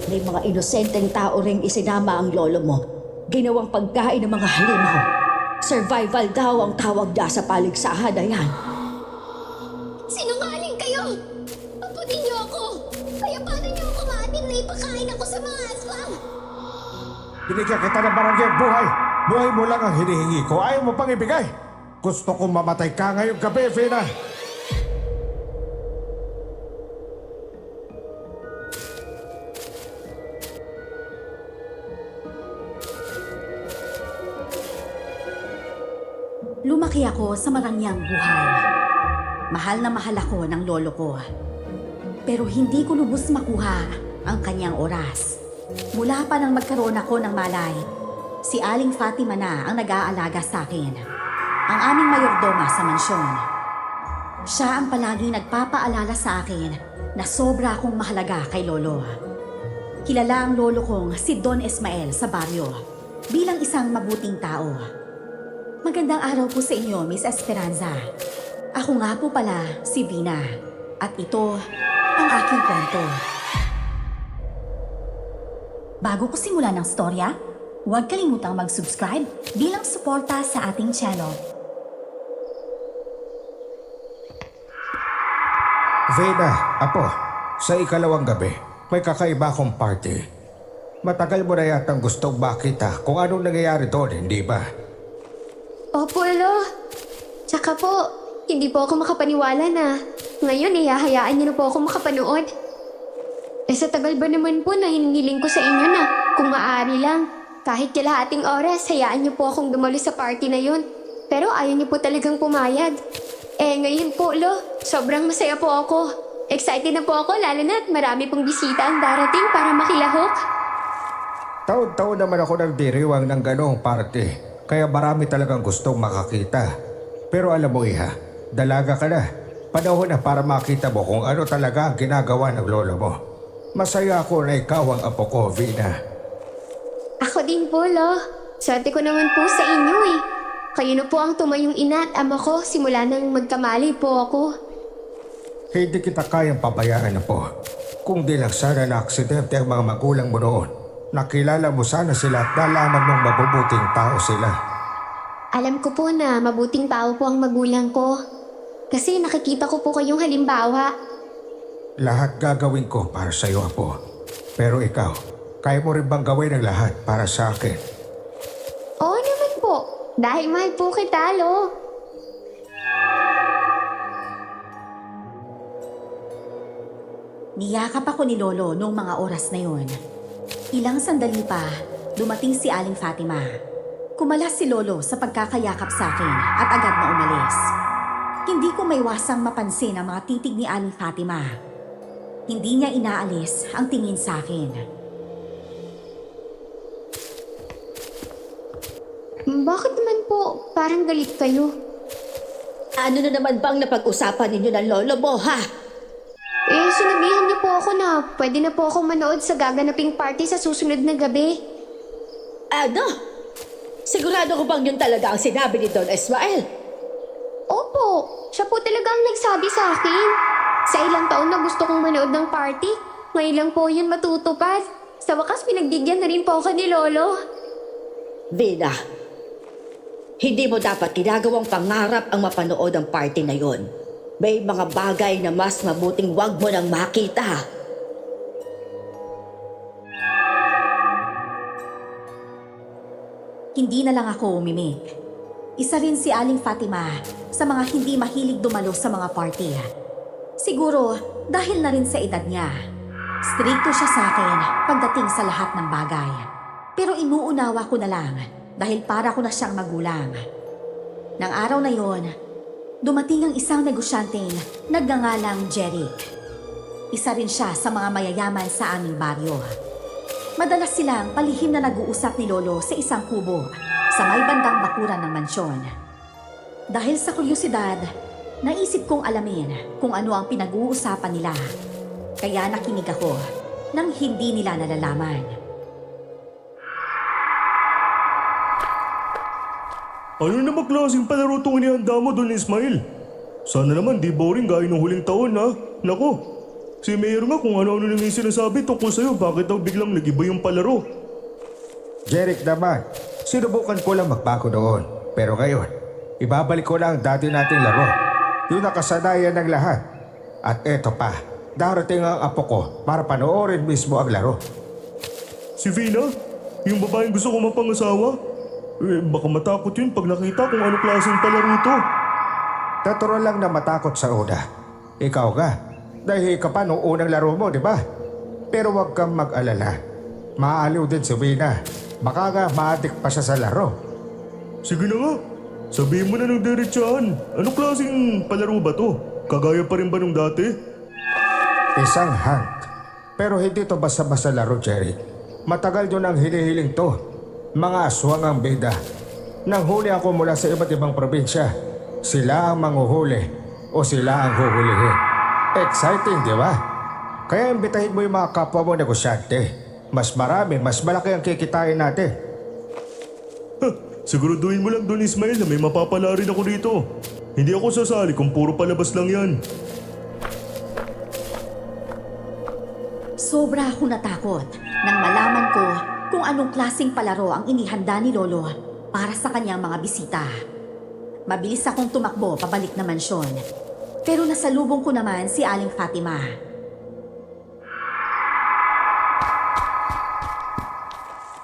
May mga inosenteng tao ring isinama ang lolo mo. Ginawang pagkain ng mga halimaw. Survival daw ang tawag niya sa paligsahan na yan. Sinungaling kayo! Abutin niyo ako! Kaya paano niyo ako maamin na ipakain ako sa mga aswang? Binigyan kita ng barangyang buhay. Buhay mo lang ang hinihingi ko. Ayaw mo pang ibigay. Gusto kong mamatay ka ngayong gabi, Vina. Lumaki ako sa marangyang buhay. Mahal na mahal ako ng lolo ko. Pero hindi ko lubos makuha ang kanyang oras. Mula pa nang magkaroon ako ng malay, si Aling Fatima na ang nag-aalaga sa akin. Ang aming mayordoma sa mansyon. Siya ang palaging nagpapaalala sa akin na sobra akong mahalaga kay lolo. Kilala ang lolo kong si Don Ismael sa baryo bilang isang mabuting tao. Magandang araw po sa inyo, Miss Esperanza. Ako nga po pala si Vina. At ito ang aking kwento. Bago ko simulan ng storya, huwag kalimutang mag-subscribe bilang suporta sa ating channel. Vina, apo, sa ikalawang gabi, may kakaiba akong party. Matagal mo na yatang gustong makita kung anong nangyayari doon, hindi ba? Opo, Lo. Tsaka po, hindi po ako makapaniwala na ngayon ihahayaan niyo na po ako makapanood. Sa tagal ba naman po na hinihiling ko sa inyo na kung maaari lang, kahit kalahating oras, hayaan niyo po akong dumalo sa party na yun. Pero ayaw niyo po talagang pumayag. Ngayon po, Lo, sobrang masaya po ako. Excited na po ako, lalo na't marami pong bisita ang darating para makilahok. Taon-taon naman ako nagdiriwang ng ganong party. Kaya marami talagang gustong makakita. Pero alam mo, Iha, dalaga ka na. Panahon na para makita mo kung ano talaga ang ginagawa ng lolo mo. Masaya ako na ikaw ang apo ko, Vina. Ako din po, Lo. Swerte ko naman po sa inyo eh. Kayo na po ang tumayong ina at ama ko simula nang magkamali po ako. Hindi kita kayang pabayaan na po. Kung di lang sana na-aksidente ang mga magulang mo noon, nakilala mo sana sila at nalaman mong mabubuting tao sila. Alam ko po na mabuting tao po ang magulang ko. Kasi nakikita ko po kayong halimbawa. Lahat gagawin ko para sa iyo, apo. Pero ikaw, kaya mo rin bang gawin ang lahat para sa akin? Oo naman po. Dahil mahal po kita, Lo. Niyakap ako ni lolo noong mga oras na yon. Ilang sandali pa, dumating si Aling Fatima. Kumalas si lolo sa pagkakayakap sa akin at agad na umalis. Hindi ko maiwasang mapansin ang mga titig ni Aling Fatima. Hindi niya inaalis ang tingin sa akin. Bakit naman po parang galit kayo? Ano na naman bang napag-usapan ninyo ng lolo mo, ha? Sinabihan niyo po ako na pwede na po akong manood sa gaganaping party sa susunod na gabi. Ano? Sigurado ko bang yun talaga ang sinabi ni Don Ismael? Opo, siya po talaga ang nagsabi sa akin. Sa ilang taon na gusto kong manood ng party, ngayon lang po yun matutupad. Sa wakas, pinagbigyan na rin po ako ni Lolo. Vina, hindi mo dapat ginagawang pangarap ang mapanood ang party na yon. May mga bagay na mas mabuting wag mo nang makita. Hindi na lang ako umimik. Isa rin si Aling Fatima sa mga hindi mahilig dumalo sa mga party. Siguro dahil na rin sa edad niya. Strikto siya sa akin pagdating sa lahat ng bagay. Pero inuunawa ko na lang dahil para ko na siyang magulang. Nang araw na yon, dumating ang isang negosyanteng nagngangalang Jeric. Isa rin siya sa mga mayayaman sa aming baryo. Madalas silang palihim na nag-uusap ni Lolo sa isang kubo sa may bandang bakuran ng mansyon. Dahil sa kuryosidad, naisip kong alamin kung ano ang pinag-uusapan nila. Kaya nakinig ako nang hindi nila nalalaman. Ano namang klaseng palaro itong inihanda mo doon, Ismail? Sana naman di boring gaya ng huling taon, ha? Nako, Si Mayor nga kung ano-ano na yung sinasabi tungkol sa'yo, bakit daw biglang nag-iba yung palaro? Jeric naman, sinubukan ko lang magbago doon. Pero ngayon, ibabalik ko lang ang dati nating laro. Yung nakasanayan ng lahat. At eto pa, darating ang apo ko para panoorin mismo ang laro. Si Vina? Yung babaeng gusto ko mapangasawa? Baka matakot yun pag nakita kung ano klaseng palaro ito. Natural lang na matakot sa una. Ikaw ka, dahil ka pa nung unang laro mo, di ba? Pero huwag kang mag-alala. Maaliw din si Vina. Baka nga maadik pa siya sa laro. Sige na nga. Sabihin mo na ng diretsahan. Ano klaseng palaro ba to? Kagaya pa rin ba nung dati? Isang hunt. Pero hindi to basta-basta laro, Jerry. Matagal yun ang hinihiling to. Mga aswang ang bida. Nanghuli ako mula sa iba't ibang probinsya. Sila ang manghuhuli o sila ang huhulihin. Exciting, di ba? Kaya imbitahin mo yung mga kapwa mo negosyante. Mas marami, mas malaki ang kikitain natin. Siguraduhin mo lang doon, Ismael, na may mapapala rin ako dito. Hindi ako sasali kung puro palabas lang yan. Sobra ako natakot nang malaman ko kung anong klaseng palaro ang inihanda ni Lolo para sa kanyang mga bisita. Mabilis akong tumakbo pabalik na mansyon. Pero nasalubong ko naman si Aling Fatima.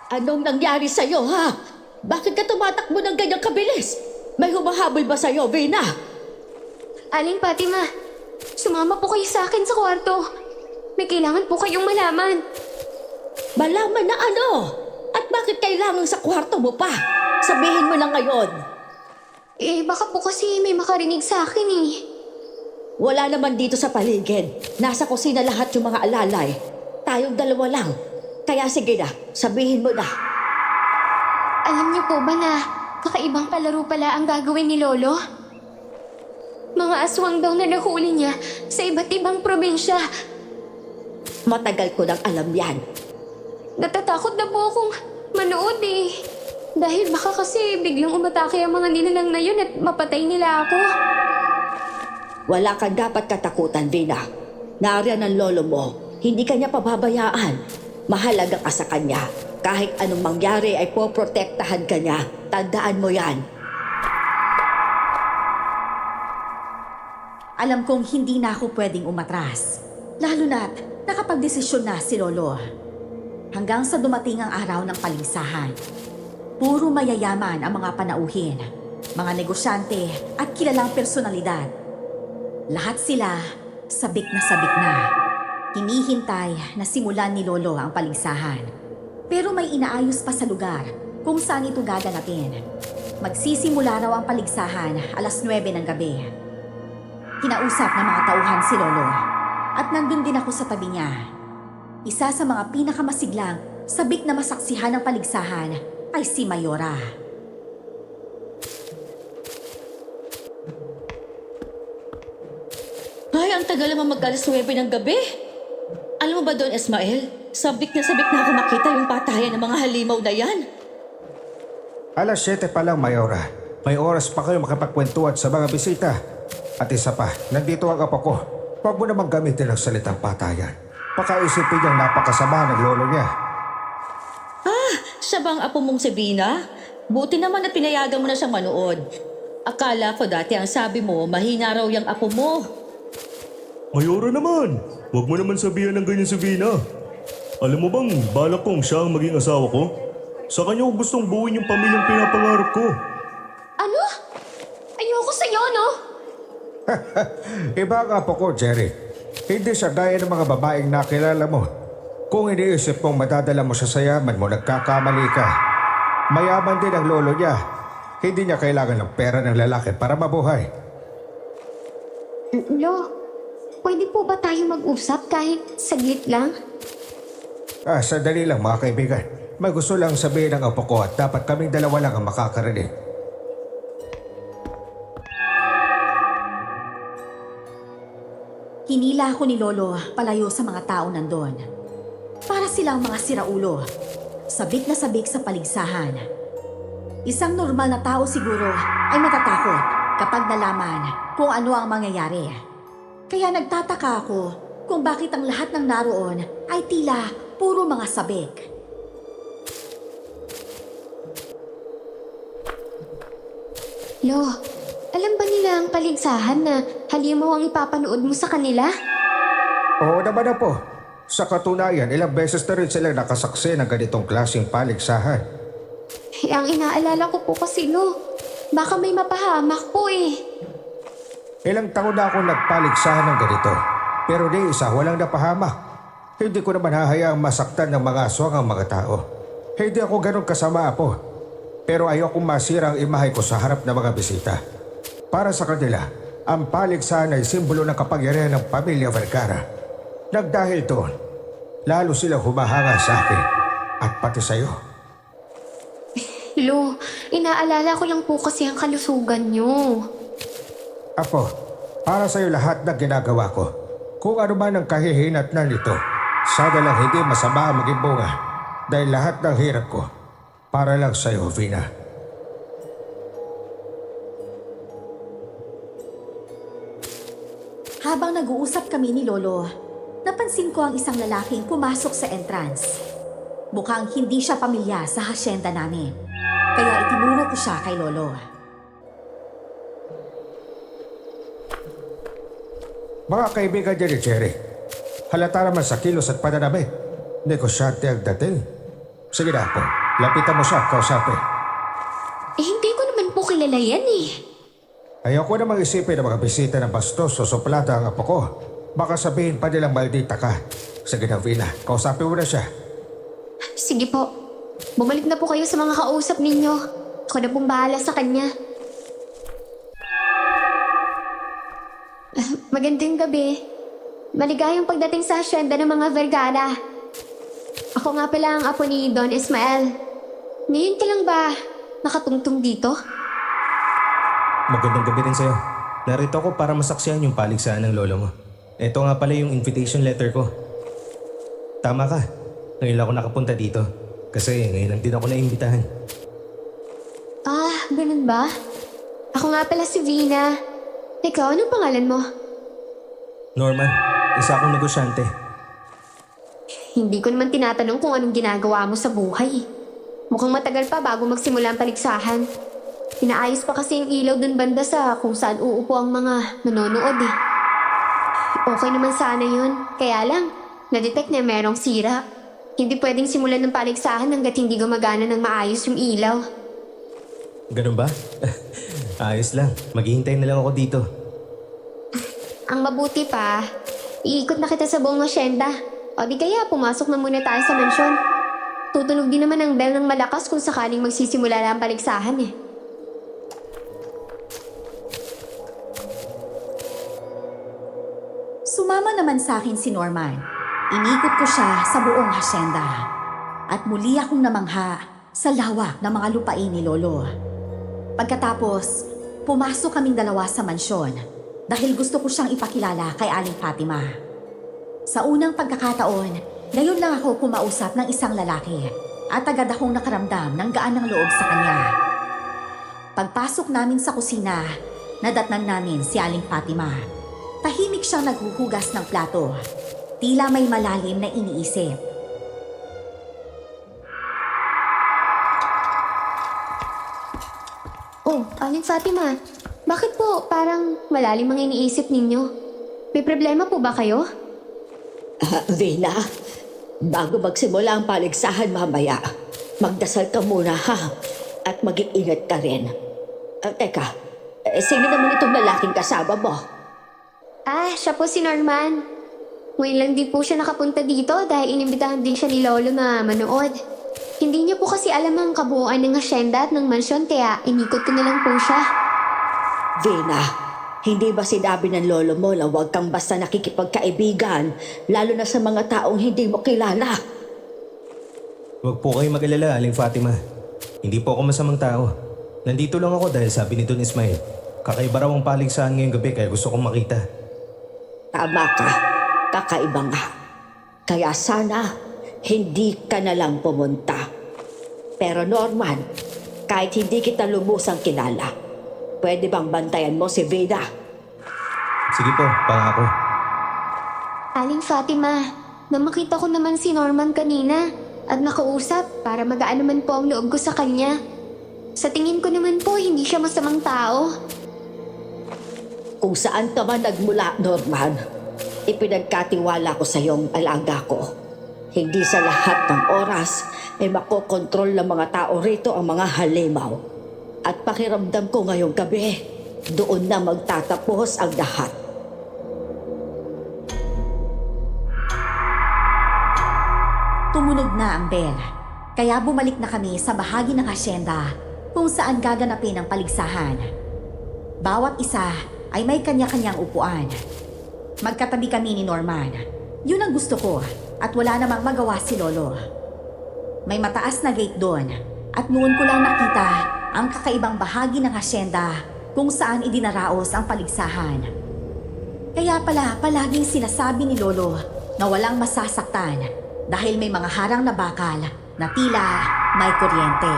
Anong nangyari sa'yo, ha? Bakit ka tumatakbo ng ganyang kabilis? May humahabol ba sa'yo, Vina? Aling Fatima, sumama po kayo sa akin sa kwarto. May kailangan po kayong malaman. Malaman na ano? At bakit kailangan sa kwarto mo pa? Sabihin mo na ngayon. Baka po kasi may makarinig sa akin eh. Wala naman dito sa paligid. Nasa kusina lahat yung mga alalay. Tayong dalawa lang. Kaya sige na, sabihin mo na. Alam niyo po ba na kakaibang palaro pala ang gagawin ni Lolo? Mga aswang daw na nahuli niya sa iba't ibang probinsya. Matagal ko nang alam yan. Natatakot na po akong manood eh. Dahil baka kasi biglang umatake ang mga nilalang na yun at mapatay nila ako. Wala kang dapat katakutan, Vina. Nariyan ang lolo mo. Hindi kanya pababayaan. Mahalaga ka sa kanya. Kahit anong mangyari ay poprotektahan ka niya. Tandaan mo yan. Alam kong hindi na ako pwedeng umatras. Lalo na't nakapagdesisyon na si Lolo. Hanggang sa dumating ang araw ng paligsahan. Puro mayayaman ang mga panauhin, mga negosyante at kilalang personalidad. Lahat sila sabik na. Hinihintay na simulan ni Lolo ang paligsahan. Pero may inaayos pa sa lugar kung saan ito gaganapin. Magsisimula raw ang paligsahan alas 9 ng gabi. Kinausap ng mga tauhan si Lolo at nandun din ako sa tabi niya. Isa sa mga pinakamasiglang sabik na masaksihan ng paligsahan ay si Mayora. Ay, ang tagal naman mag-alas 9 ng gabi. Alam mo ba doon, Ismael? Sabik na ako makita yung patayan ng mga halimaw na yan. Alas 7 pa lang, Mayora. May oras pa kayo makapagkwentuhan sa mga bisita. At isa pa, nandito ang apo ko. Huwag mo namang gamitin ang salitang patayan. Pakaisipin niyang napakasama ng lolo niya. Siya bang apo mong si Vina? Buti naman na pinayagan mo na siyang manood. Akala ko dati ang sabi mo, mahina raw yung apo mo. Mayora naman, huwag mo naman sabihan ng ganyan si Vina. Alam mo bang balak kong siya ang maging asawa ko? Sa kanya ko gustong buuin yung pamilyang pinapangarap ko. Ano? Ayoko sa'yo, no? Iba ang apo ko, Jerry. Hindi siya gaya ng mga babaeng nakilala mo. Kung iniisip mong madadala mo siya sa yaman mo, nagkakamali ka. Mayaman din ang lolo niya. Hindi niya kailangan ng pera ng lalaki para mabuhay. Lo, pwede po ba tayo mag-usap kahit saglit lang? Sandali lang mga kaibigan. May gusto lang sabihin ng apo ko at dapat kaming dalawa lang ang makakarinig. Hinila ako ni Lolo palayo sa mga tao nandun. Para silang mga siraulo. Sabik na sabik sa paligsahan. Isang normal na tao siguro ay matatakot kapag nalaman kung ano ang mangyayari. Kaya nagtataka ako kung bakit ang lahat ng naroon ay tila puro mga sabik. Lo, alam ba nila ang paligsahan na halimaw ang ipapanood mo sa kanila? Oo naman na po. Sa katunayan, ilang beses na rin sila nakasaksi ng ganitong klaseng paligsahan. Ang inaalala ko po kasi, Lo, baka may mapahamak po eh. Ilang taon na akong nagpaligsahan ng ganito. Pero di isa, walang napahamak. Hindi ko naman hahayaang masaktan ng mga aswang ang mga tao. Hindi ako ganun kasama po. Pero ayokong masira ang imahe ko sa harap ng mga bisita. Para sa kanila, ang paligsahan ay simbolo ng kapangyarihan ng pamilya Vergara. Nagdahil doon, lalo silang humahanga sa akin at pati sa'yo. Lo, inaalala ko lang po kasi ang kalusugan nyo. Apo, para sa'yo lahat na ginagawa ko. Kung ano man ang kahihinat na nito, sana lang hindi masama ang maging bunga dahil lahat ng hirap ko para lang sa'yo, Vina. Habang nag-uusap kami ni Lolo, napansin ko ang isang lalaking pumasok sa entrance. Mukhang hindi siya pamilya sa hasyenda namin. Kaya itinuro ko siya kay Lolo. Mga kaibigan niya ni Jerry, halata naman sa kilos at pananamit. Negosyante ang dating. Sige na po, lapitan mo siya, kausapin. Hindi ko naman po kilala yan eh. Ayoko namang isipin ng mga bisita ng bastos o suplada ang apo ko. Baka sabihin pa nilang maldita ka. Sige na, Vina, kausapin mo na siya. Sige po, bumalik na po kayo sa mga kausap ninyo. Ako na pong bahala sa kanya. Magandang gabi. Maligayang pagdating sa asyenda ng mga Vergara. Ako nga pala ang apo ni Don Ismael. Ngayon ka lang ba nakatungtong dito? Magandang gabi rin sa'yo. Narito ako para masaksihan yung paligsahan ng lolo mo. Ito nga pala yung invitation letter ko. Tama ka. Ngayon lang ako nakapunta dito. Kasi ngayon lang din ako naimbitahan. Ah, ganun ba? Ako nga pala si Vina. Ikaw, anong pangalan mo? Norman, isa akong negosyante. Hindi ko naman tinatanong kung anong ginagawa mo sa buhay. Mukhang matagal pa bago magsimula ang paligsahan. Inaayos pa kasi yung ilaw dun banda sa kung saan uupo ang mga nanonood eh. Okay naman sana yun. Kaya lang, na-detect na merong sira. Hindi pwedeng simulan ng paligsahan hanggat hindi gumagana ng maayos yung ilaw. Ganun ba? Ayos lang. Maghihintay na lang ako dito. Ang mabuti pa, iikot na kita sa buong asyenda. O di kaya pumasok na muna tayo sa mansyon. Tutunog din naman ang bell ng malakas kung sakaling magsisimula na ang paligsahan eh. Sumama naman sa akin si Norman. Inikot ko siya sa buong hasyenda. At muli akong namangha sa lawak ng mga lupain ni Lolo. Pagkatapos, pumasok kaming dalawa sa mansyon dahil gusto ko siyang ipakilala kay Aling Fatima. Sa unang pagkakataon, ngayon lang ako kumausap ng isang lalaki at agad akong nakaramdam ng gaan ng loob sa kanya. Pagpasok namin sa kusina, nadatnan namin si Aling Fatima. Tahimik siyang naghuhugas ng plato. Tila may malalim na iniisip. Oh, Aling Fatima, bakit po parang malalim ang iniisip ninyo? May problema po ba kayo? Vina, bago magsimula ang paligsahan mamaya, magdasal ka muna ha, at mag-iingat ka rin. Teka, sino naman itong lalaking kasama mo? Ah, siya po si Norman. Ngayon lang din po siya nakapunta dito dahil inimbitahan din siya ni Lolo na manood. Hindi niya po kasi alam ang kabuuan ng asyenda at ng mansyon kaya inikot ko na lang po siya. Vina, hindi ba sinabi ng lolo mo na huwag kang basta nakikipagkaibigan, lalo na sa mga taong hindi mo kilala? Huwag po kayo mag-alala, Aling Fatima. Hindi po ako masamang tao. Nandito lang ako dahil sabi ni Don Ismael, kakaiba raw ang paligsahan ngayong gabi kaya gusto kong makita. Tama ka, kakaiba nga. Kaya sana, hindi ka na lang pumunta. Pero Norman, kahit hindi kita lubusang kilala, pwede bang bantayan mo si Vina? Sige po, pangako. Aling Fatima, namakita ko naman si Norman kanina at nakausap para magaan naman po ang loob ko sa kanya. Sa tingin ko naman po, hindi siya masamang tao. Kung saan ka man nagmula, Norman, ipinagkatiwala ko sa iyong alaga ko. Hindi sa lahat ng oras ay makokontrol ng mga tao rito ang mga halimaw. At pakiramdam ko ngayong gabi, doon na magtatapos ang lahat. Tumunog na ang bell. Kaya bumalik na kami sa bahagi ng hasyenda kung saan gaganapin ang paligsahan. Bawat isa ay may kanya-kanyang upuan. Magkatabi kami ni Norman. Yun ang gusto ko at wala namang magawa si Lolo. May mataas na gate doon at noon ko lang nakita ang kakaibang bahagi ng hasyenda kung saan idinaraos ang paligsahan. Kaya pala palaging sinasabi ni Lolo na walang masasaktan dahil may mga harang na bakal na tila may kuryente.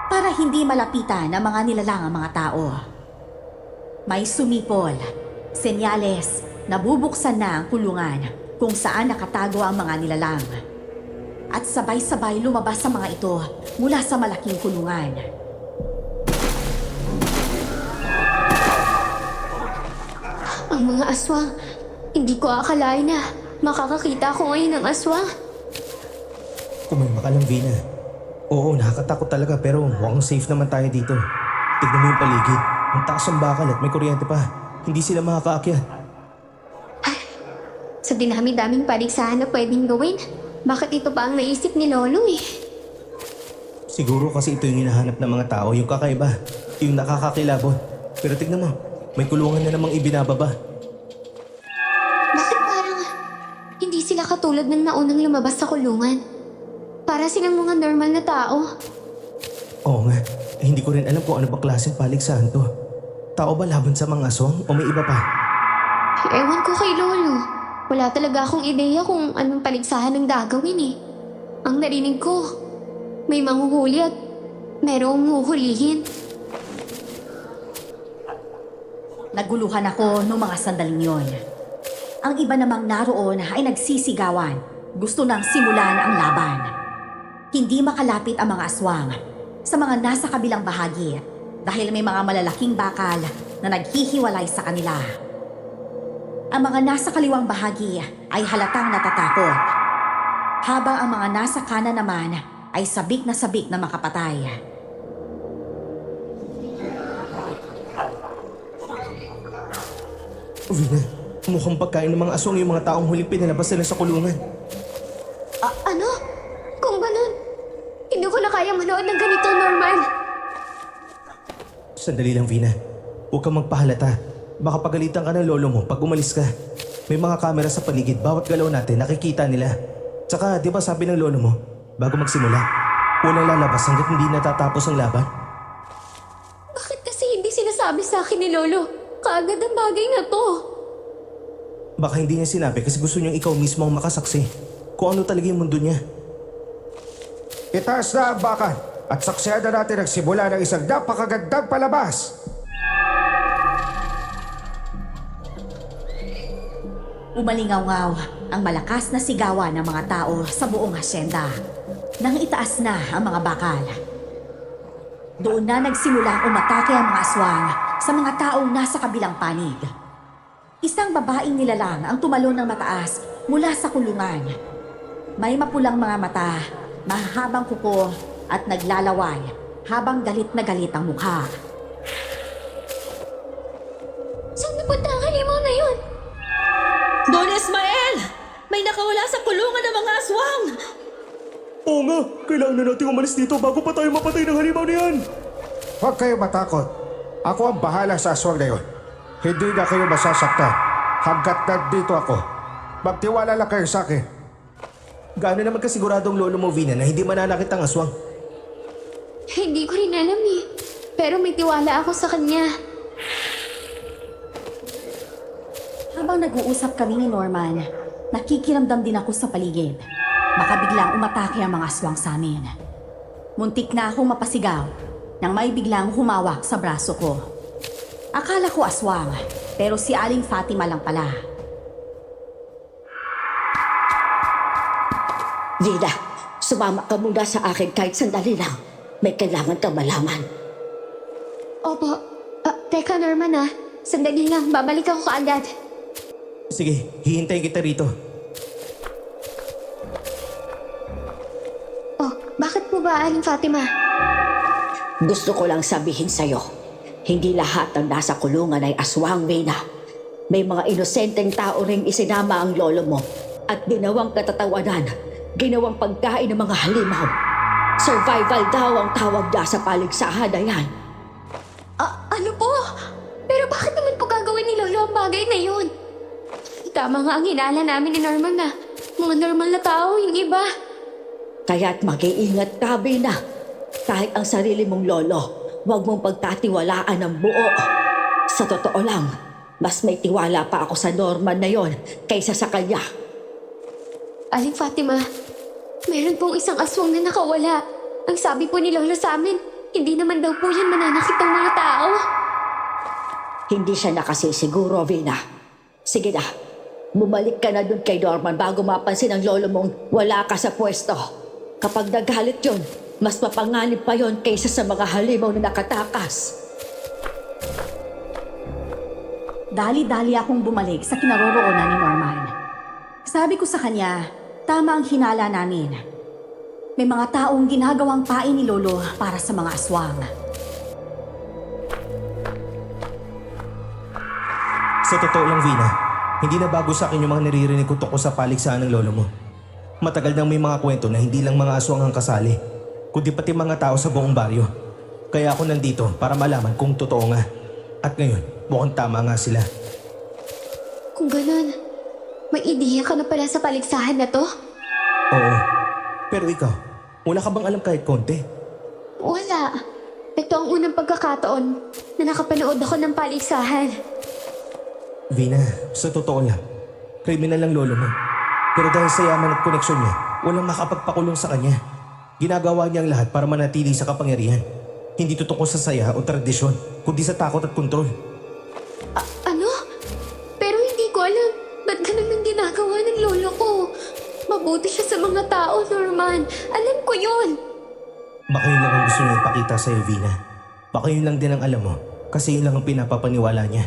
Para hindi malapitan ng mga nilalang ang mga tao. May sumipol, senyales na bubuksan na ang kulungan kung saan nakatago ang mga nilalang. At sabay-sabay lumabas sa mga ito mula sa malaking kulungan. Ang mga aswang, hindi ko akalain na makakakita ko ngayon ng aswang. Kumalma ka lang, Vina. Oo, nakakatakot talaga pero mukhang safe naman tayo dito. Tignan mo yung paligid. Ang taas ang bakal at may kuryente pa. Hindi sila makakaakyat. Sa dinami-daming paligsahan na pwedeng gawin, bakit ito pa ang naisip ni Lolo eh? Siguro kasi ito yung hinahanap ng mga tao, yung kakaiba, yung nakakakilabot. Pero tignan mo, may kulungan na namang ibinababa. Bakit parang hindi sila katulad ng naunang lumabas sa kulungan? Para silang mga normal na tao. Oo nga, hindi ko rin alam kung ano ba klaseng paligsahan to. Tao ba laban sa mga aswang o may iba pa? Ewan ko kay Lolo. Wala talaga akong ideya kung anong paligsahan ang gagawin eh. Ang narinig ko, may manghuhuli at merong huhulihin. Naguluhan ako noong mga sandaling yon. Ang iba namang naroon ay nagsisigawan. Gusto nang simulan ang laban. Hindi makalapit ang mga aswang sa mga nasa kabilang bahagi dahil may mga malalaking bakal na naghihiwalay sa kanila. Ang mga nasa kaliwang bahagi ay halatang natatakot, habang ang mga nasa kanan naman ay sabik na makapatay. Vina, mukhang pagkain ng mga aswang yung mga taong huling pinalabas nila sa kulungan. Ano? Kung ganun, hindi ko na kaya manood ng ganito, Norman. Sandali lang, Vina. Huwag kang magpahalata. Baka pagalitan ka ng lolo mo pag umalis ka. May mga kamera sa paligid. Bawat galaw natin, nakikita nila. Tsaka, di ba sabi ng lolo mo, bago magsimula, walang lalabas hanggat hindi natatapos ang laban? Bakit kasi hindi sinasabi sa akin ni Lolo? Kaagad ang bagay na to. Baka hindi niya sinabi kasi gusto niyang ikaw mismo ang makasaksi kung ano talaga yung mundo niya. Itaas na ang bakal at saksihan na natin ang simula ng isang napakagandang palabas. Umalingaw-ngaw ang malakas na sigawan ng mga tao sa buong hasyenda nang itaas na ang mga bakal. Doon na nagsimula umatake ang mga aswang sa mga taong nasa kabilang panig. Isang babaeng nilalang ang tumalon ng mataas mula sa kulungan. May mapulang mga mata, mahahabang kuko at naglalaway habang galit na galit ang mukha. Saan napunta ang halimaw na yun? Don Ismael! May nakawala sa kulungan ng mga aswang! Oo nga, kailangan na natin umalis dito bago pa tayo mapatay ng halimaw na yan. Huwag kayo matakot. Ako ang bahala sa aswang na yun. Hindi na kayo masasaktan. Hanggat nandito ako. Magtiwala lang kayo sa akin. Gaano naman kasiguradong lolo mo, Vina, na hindi mananakit ang aswang? Hindi ko rin alam eh. Pero may tiwala ako sa kanya. Habang nag-uusap kami ni Norman, nakikiramdam din ako sa paligid. Baka biglang umatake ang mga aswang sa amin. Muntik na akong mapasigaw nang may biglang humawak sa braso ko. Akala ko aswang, pero si Aling Fatima lang pala. Vida, sumama ka muna sa akin kahit sandali lang. May kailangan kang malaman. Opo. Teka Norman Sandali lang, babalik ako kaagad. Sige, hihintayin kita rito. Oh, bakit po ba, Aling Fatima? Gusto ko lang sabihin sa'yo, hindi lahat ng nasa kulungan ay aswang, Vina. May mga inosenteng tao ring isinama ang lolo mo at ginawang katatawanan, ginawang pagkain ng mga halimaw. Survival daw ang tawag niya sa paligsahan na yan. Ano po? Pero bakit naman po gagawin ni Lolo ang bagay na yun? Tama nga ang hinala namin ni Norman na mga normal na tao, yung iba. Kaya't mag-iingat ka, Vina. Kahit ang sarili mong lolo, huwag mong pagkatiwalaan ng buo. Sa totoo lang, mas may tiwala pa ako sa Norman na yon kaysa sa kanya. Aling Fatima, meron pong isang aswang na nakawala. Ang sabi po ni Lolo sa amin, hindi naman daw po yan mananakit ng mga tao. Hindi siya nakasisiguro, Vina. Sige na, bumalik ka na dun kay Norman bago mapansin ng lolo mong wala ka sa pwesto. Kapag naghalit yun, mas mapanganib pa yon kaysa sa mga halimaw na nakatakas. Dali-dali akong bumalik sa kinaroroonan ni Norman. Sabi ko sa kanya, tama ang hinala namin. May mga taong ginagawang pain ni Lolo para sa mga aswang. Sa totoo lang, Vina, hindi na bago sa akin yung mga naririnig ko tungkol sa paligsahan ng lolo mo. Matagal nang may mga kwento na hindi lang mga aswang ang kasali, kundi pati mga tao sa buong baryo. Kaya ako nandito para malaman kung totoo nga. At ngayon, mukhang tama nga sila. Kung ganun, may ideya ka na pala sa paligsahan na to? Oo. Pero ikaw, wala ka bang alam kahit konti? Wala. Ito ang unang pagkakataon na nakapanood ako ng paligsahan. Vina, sa totoo lang, kriminal ang lolo mo. Pero dahil sa yaman at koneksyon niya, walang makapagpakulong sa kanya. Ginagawa niya ang lahat para manatili sa kapangyarihan. Hindi ito tungkol sa saya o tradisyon, kundi sa takot at kontrol. Ano? Pero hindi ko alam ba't ganun ang ginagawa ng lolo ko. Mabuti siya sa mga tao, Norman. Alam ko yun. Baka yun lang ang gusto niya ipakita sa'yo, Vina. Baka yun lang din ang alam mo, kasi yun lang ang pinapapaniwala niya.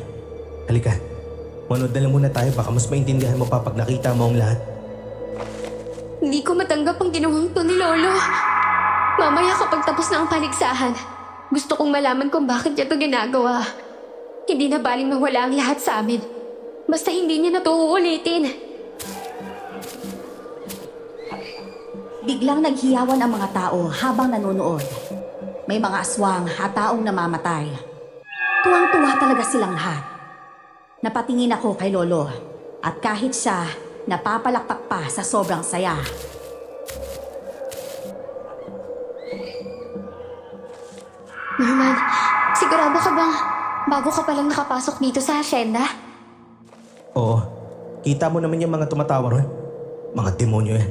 Halika, manood na lang muna tayo, baka mas maintindihan mo pa pag nakita mo ang lahat. Hindi ko matanggap ang ginawang to ni Lolo. Mamaya kapag tapos na ang paligsahan, gusto kong malaman kung bakit niya to ginagawa. Hindi na baling mawala ang lahat sa amin. Basta hindi niya na to uulitin. Biglang naghiyawan ang mga tao habang nanonood. May mga aswang at taong namamatay. Tuwang-tuwa talaga silang lahat. Napatingin ako kay Lolo at kahit siya, napapalakpak pa sa sobrang saya. Norman, sigurado ka bang bago ka palang nakapasok dito sa hacienda? Oo, kita mo naman yung mga tumatawa ron. Mga demonyo yan.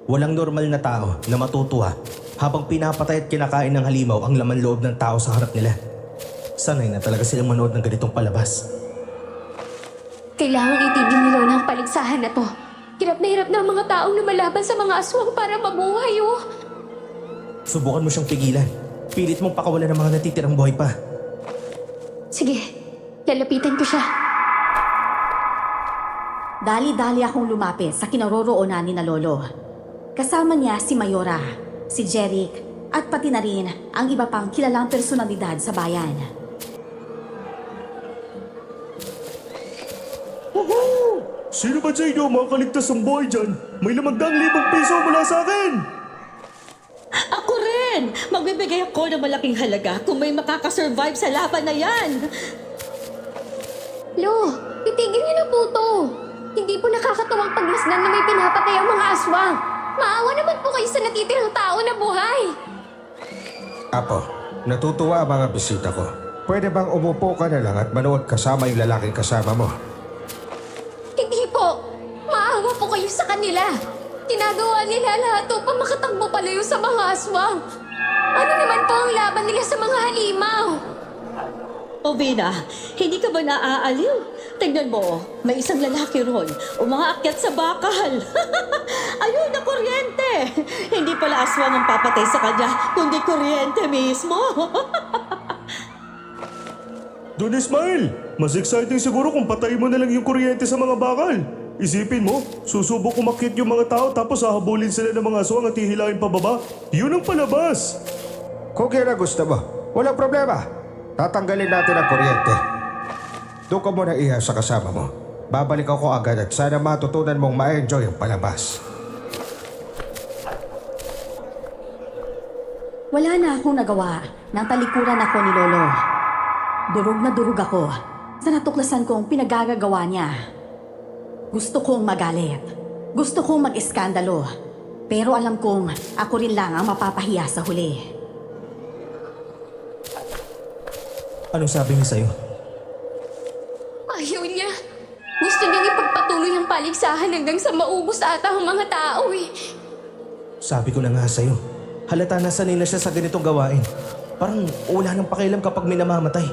Walang normal na tao na matutuwa habang pinapatay at kinakain ng halimaw ang laman loob ng tao sa harap nila. Sanay na talaga silang manood ng ganitong palabas. Kailangang itigil ni Lola ang paligsahan na to. Hirap na ang mga taong lumalaban sa mga aswang para mabuhay, oh. Subukan mo siyang pigilan. Pilit mong pakawalan ng mga natitirang buhay pa. Sige, lalapitan ko siya. Dali-dali akong lumapit sa kinaroroonan ni na Lolo. Kasama niya si Mayora, si Jeric, at pati na rin ang iba pang kilalang personalidad sa bayan. Sino ba sa inyo makakaligtas ng buhay dyan? May 500,000 piso mula sa akin! Ako rin! Magbibigay ako ng malaking halaga kung may makakasurvive sa laban na yan! Lo, itigil niyo na po to. Hindi po nakakatawang pagmasdan na may pinapatay ang mga aswang. Maawa naman po kayo sa natitirang tao na buhay. Apo, natutuwa ang mga bisita ko. Pwede bang umupo ka na lang at manood kasama yung lalaking kasama mo? Hindi po. Maawa po kayo sa kanila. Ginagawa nila lahat upang makatakbo palayo sa mga aswang. Ano naman po ang laban nila sa mga halimaw? O Vina, hindi ka ba naaaliw? Tingnan mo, may isang lalaki ron, umaakyat sa bakal. Ayun na kuryente! Hindi pala aswang ang papatay sa kanya, kundi kuryente mismo. Don Ismail, mas exciting siguro kung patayin mo na lang yung kuryente sa mga bakal. Isipin mo, susubok umakyat yung mga tao tapos hahabulin sila ng mga aswang at hihilahin pababa. Yun ang palabas. Kung yun ang gusto mo, walang problema. Tatanggalin natin ang kuryente. Doon ka muna iha sa kasama mo. Babalik ako agad at sana matutunan mong ma-enjoy ang palabas. Wala na akong nagawa nang talikuran ako ni Lolo. Durog na durog ako sa natuklasan kong pinagagagawa niya. Gusto kong magalit. Gusto kong mag-eskandalo. Pero alam kong ako rin lang ang mapapahiya sa huli. Anong sabi niya sa'yo? Ayaw niya. Gusto niyang ipagpatuloy ang paligsahan hanggang sa maubos ata ang mga tao eh. Sabi ko na nga sa'yo. Halata na sanay na siya sa ganitong gawain. Parang wala nang pakialam kapag may namamatay.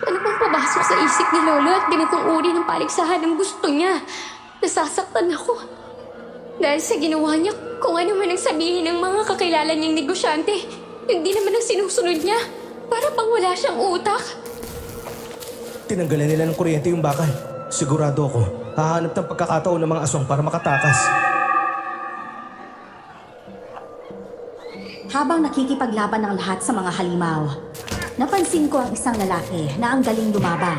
Ano bang papasok sa isip ni Lolo at ganitong uri ng paligsahan ang gusto niya? Nasasaktan ako. Dahil sa ginawa niya, kung ano man ang sabihin ng mga kakilala niyang negosyante, hindi naman ang sinusunod niya. Para pang wala siyang utak. Tinanggalan nila ng kuryente yung bakal. Sigurado ako, hahanap ng pagkakataon ng mga aswang para makatakas. Habang nakikipaglaban ng lahat sa mga halimaw, napansin ko ang isang lalaki na ang galing lumaban.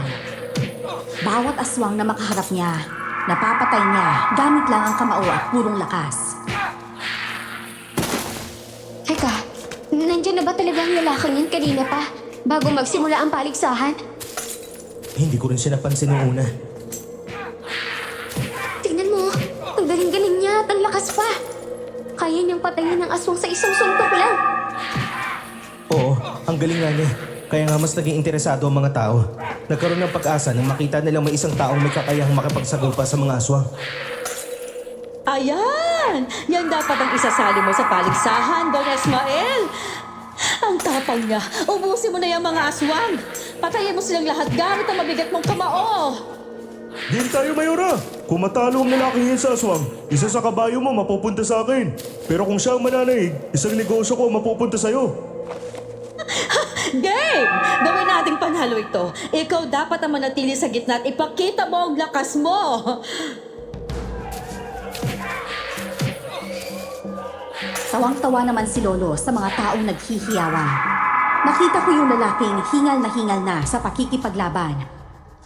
Bawat aswang na makaharap niya, napapatay niya gamit lang ang kamao at purong lakas. Teka, nandiyan na ba talaga ang lalaking yan kanina pa? Bago magsimula ang paligsahan? Hindi ko rin siya napansin nung una. Tingnan mo, ang galing-galing niya at ang lakas pa. Kaya niyang patayin ng aswang sa isang suntok lang. Oo, ang galing nga niya. Kaya nga mas naging interesado ang mga tao. Nagkaroon ng pag-asa nang makita nilang may isang taong may kakayahang makipagsagupa sa mga aswang. Ayan! Yan dapat ang isasali mo sa paligsahan, Don Ismael! Ang tapang niya, ubusin mo na yung mga aswang! Patayin mo silang lahat gamit ang mabigat mong kamao! Din tayo, Mayora. Kung matalo ang lalaking yan sa aswang, isa sa kabayo mo mapupunta sa akin. Pero kung siya ang mananaig, isang negosyo ko mapupunta sa'yo. Game! Gawin nating panalo ito. Ikaw dapat ang manatili sa gitna at ipakita mo ang lakas mo! Tawang-tawa naman si Lolo sa mga taong naghihiyawan. Nakita ko yung lalaking hingal na sa pakikipaglaban.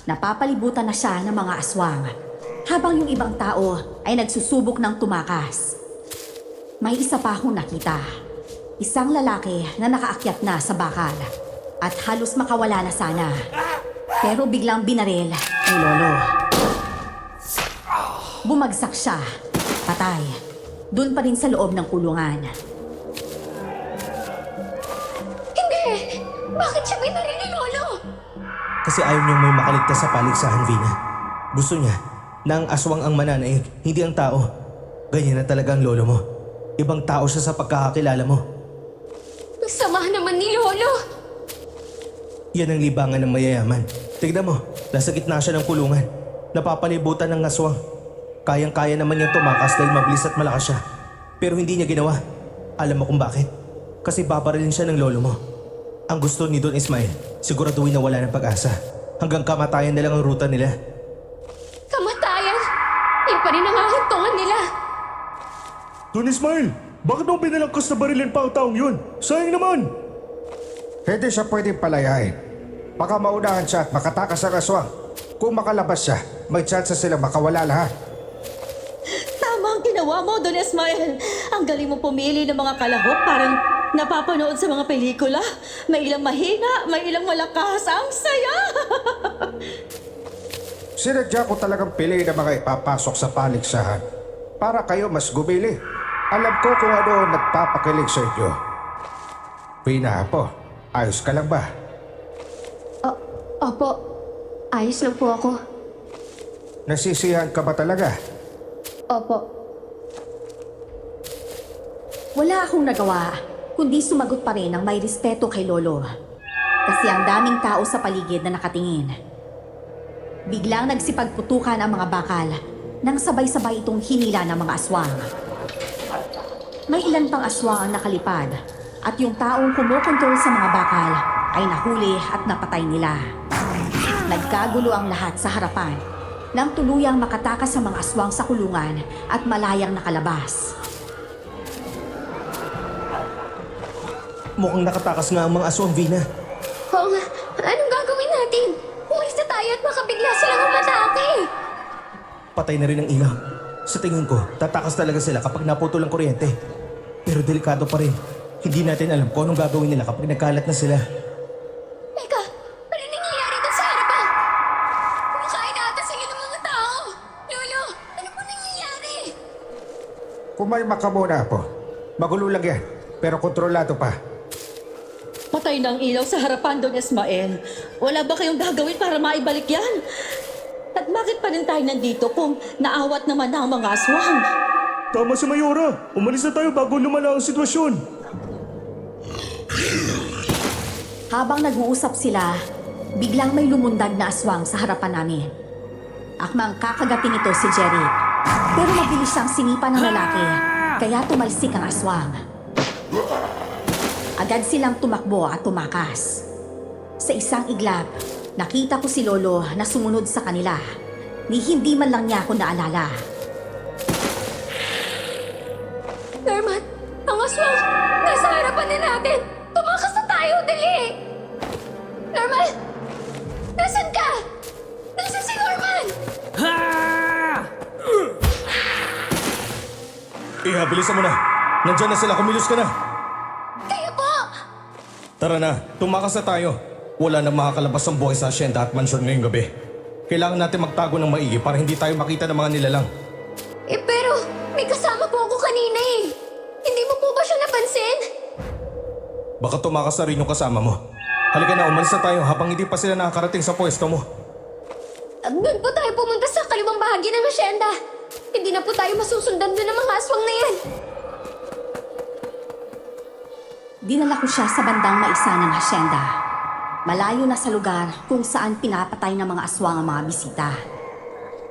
Napapalibutan na siya ng mga aswang, habang yung ibang tao ay nagsusubok ng tumakas. May isa pa akong nakita. Isang lalaki na nakaakyat na sa bakal at halos makawala na sana. Pero biglang binaril ni Lolo. Bumagsak siya. Patay. Doon pa rin sa loob ng kulungan. Hindi! Bakit siya binaril ni Lolo? Kasi ayaw niyang may makaligtas sa paligsahan, Vina. Gusto niya na ang aswang ang mananaig, hindi ang tao. Ganyan na talaga ang lolo mo. Ibang tao siya sa pagkakakilala mo. Ang sama naman ni Lolo! Yan ang libangan ng mayayaman. Tignan mo, nasa gitna siya ng kulungan. Napapalibutan ng aswang. Kayang-kaya naman niyang tumakas dahil mabilis at malakas siya. Pero hindi niya ginawa. Alam mo kung bakit? Kasi babarilin siya ng lolo mo. Ang gusto ni Don Ismail, siguraduhin na wala ng pag-asa. Hanggang kamatayan na lang ang ruta nila. Kamatayan! Yun pa rin ang hahantungan nila! Don Ismail, bakit mo binalangkas na barilin pa ang taong yun? Sayang naman! Hindi siya pwedeng palayain. Baka maunahan siya at makatakas ang aswang. Kung makalabas siya, may chance silang makawala lahat. Tama ang ginawa mo, Don Ismael. Ang galing mo pumili ng mga kalahok, parang napapanood sa mga pelikula. May ilang mahina, may ilang malakas. Ang saya! Sinadya ko talagang piliin ang mga ipapasok sa paligsahan para kayo mas gumili. Alam ko kung ano ang nagpapakilig sa inyo. Vina po, ayos ka lang ba? Opo, ayos lang po ako. Nasisiyahan ka ba talaga? Opo. Wala akong nagawa, kundi sumagot pa rin ng may respeto kay Lolo. kasi ang daming tao sa paligid na nakatingin. Biglang nagsipagputukan ang mga bakal nang sabay-sabay itong hinila ng mga aswang. May ilan pang aswang ang nakalipad at yung taong kumokontrol sa mga bakal ay nahuli at napatay nila. Nagkagulo ang lahat sa harapan nang tuluyang makatakas sa mga aswang sa kulungan at malayang nakalabas. Mukhang nakatakas nga ang mga aswang, Vina. Oo nga, anong gagawin natin? Umalis na tayo at makabigla silang umatake. Patay na rin ang ilaw. Sa tingin ko, tatakas talaga sila kapag naputol ang kuryente. Pero delikado pa rin. Hindi natin alam kung anong gagawin nila kapag nagkalat na sila. Teka, ano nangyayari doon sa harapan? Kumakain na ata sila ng mga tao. Lolo, ano po nangyayari? Kumalma ka muna po. Magulo lang yan, pero kontrolado pa. Patay ng ilaw sa harapan doon, Ismael. Wala ba kayong gagawin para maibalik yan? At bakit pa rin tayo nandito kung naawat naman na ang mga aswang? Tama si Mayora. Umalis na tayo bago lumala ang sitwasyon. Habang nag-uusap sila, biglang may lumundag na aswang sa harapan namin. Akmang kakagating ito si Jerry. Pero mabilis siyang sinipa ng lalaki, kaya tumalsik ang aswang. Agad silang tumakbo at tumakas. Sa isang iglap, nakita ko si Lolo na sumunod sa kanila. Ni hindi man lang niya ako naalala. Norman, ang aswang! Nasa harapan na natin! Tumakas na tayo, dali! Norman! Nasaan ka? Nasaan si Norman? Iha, bilisan mo na. Nandyan na sila, kumilos ka na. Kayo po! Tara na, tumakas na tayo. Wala nang makakalabas ang buhay sa asyenda at mansyon ngayong gabi. Kailangan natin magtago ng maigi para hindi tayo makita ng mga nilalang. Pero may kasama po ako kanina eh. Hindi mo po ba siya napansin? Baka tumakas na rin yung kasama mo. Halika na, umalis na tayo habang hindi pa sila nakakarating sa pwesto mo. Doon po tayo pumunta sa kaliwang bahagi ng asyenda. Hindi na po tayo masusundan doon ng mga aswang na yan. Dinala ko siya sa bandang maisa ng hasyenda. Malayo na sa lugar kung saan pinapatay ng mga aswang ang mga bisita.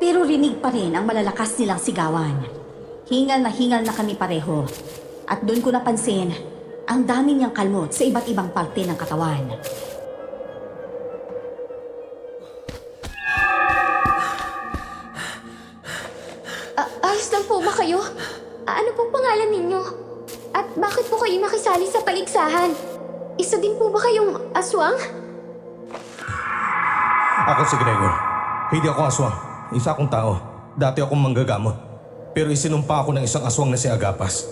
Pero rinig pa rin ang malalakas nilang sigawan. Hingal na kami pareho. At doon ko napansin, ang dami niyang kalmot sa iba't ibang parte ng katawan. Ayos lang po ba kayo? Ano pong pangalan ninyo? At bakit po kayo nakisali sa paligsahan? Isa din po ba kayong aswang? Ako si Gregor. Hindi ako aswang. Isa akong tao. Dati akong manggagamot. Pero isinumpa ako ng isang aswang na si Agapas.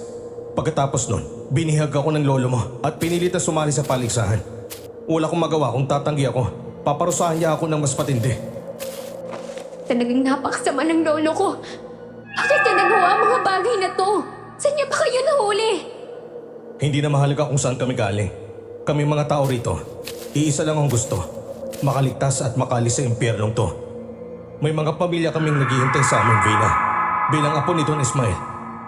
Pagkatapos nun, binihag ako ng lolo mo at pinilit na sumali sa paligsahan. Wala akong magawa kung tatanggi ako. Paparusahan niya ako ng mas patindi. Talagang napakasama ng lolo ko. Bakit niya nagawa ang mga bagay na to? Saan niya pa kayo nahuli? Hindi na mahalaga kung saan kami galing. Kami mga tao rito, iisa lang ang gusto. Makaligtas at makalis sa impyernong to. May mga pamilya kaming naghihintay sa amin, Vina. Bilang apo ni Don Ismael,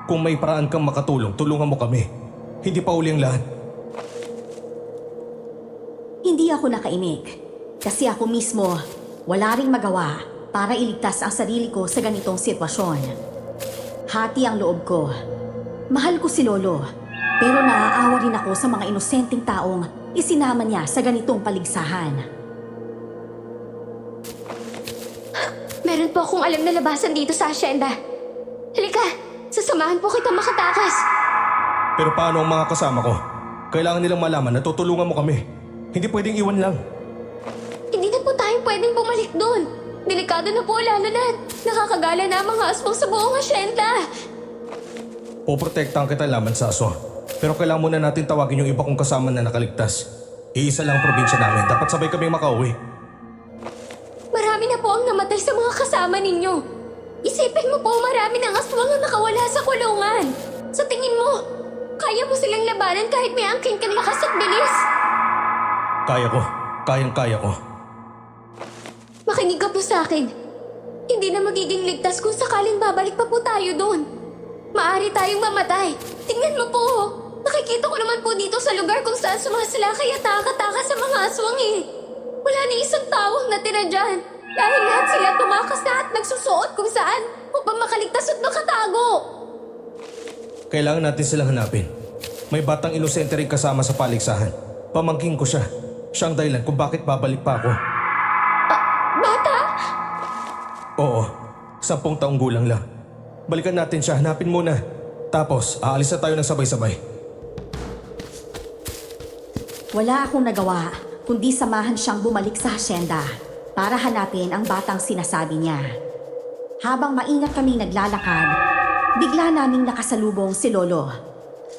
kung may paraan kang makatulong, tulungan mo kami. Hindi pa uli ang lahat. Hindi ako nakaimik. Kasi ako mismo, wala ring magawa para iligtas ang sarili ko sa ganitong sitwasyon. Hati ang loob ko. Mahal ko si Lolo, pero naaawa rin ako sa mga inosenteng taong isinama niya sa ganitong paligsahan. Meron po akong alam na labasan dito sa asyenda. Halika, sasamahan po kita makatakas. Pero paano ang mga kasama ko? Kailangan nilang malaman na tutulungan mo kami. Hindi pwedeng iwan lang. Hindi na po tayo pwedeng bumalik doon. Delikado na po lalo na nakakagala na ang mga aswang sa buong asyenda. Poprotektahan kita laban sa aswang. Pero kailangan muna natin tawagin yung iba kong kasama na nakaligtas. Iisa lang ang probinsya namin. Dapat sabay kaming makauwi. Marami na po ang namatay sa mga kasama ninyo. Isipin mo po marami ng aswang ang nakawala sa kulungan. Sa tingin mo, kaya mo silang labanan kahit may angking kang lakas at bilis? Kaya ko. Kayang-kaya ko. Makinig ka po sa akin. Hindi na magiging ligtas kung sakaling babalik pa po tayo doon. Maaari tayong mamatay. Tingnan mo po, Nakikita ko naman po dito sa lugar kung saan sumasalakay at taka-taka sa mga aswang eh. Wala ni isang tawang natira dyan. Dahil lahat sila tumakas na at nagsusuot kung saan upang makaligtas at makatago. Kailangan natin silang hanapin. May batang inosente rin kasama sa paligsahan. Pamangking ko siya. Siya ang dahilan kung bakit babalik pa ako. Bata? Oo, 10 taong gulang lang. Balikan natin siya, hanapin muna. Tapos, aalis na tayo ng sabay-sabay. Wala akong nagawa, kundi samahan siyang bumalik sa hasyenda para hanapin ang batang sinasabi niya. Habang maingat kaming naglalakad, bigla naming nakasalubong si Lolo.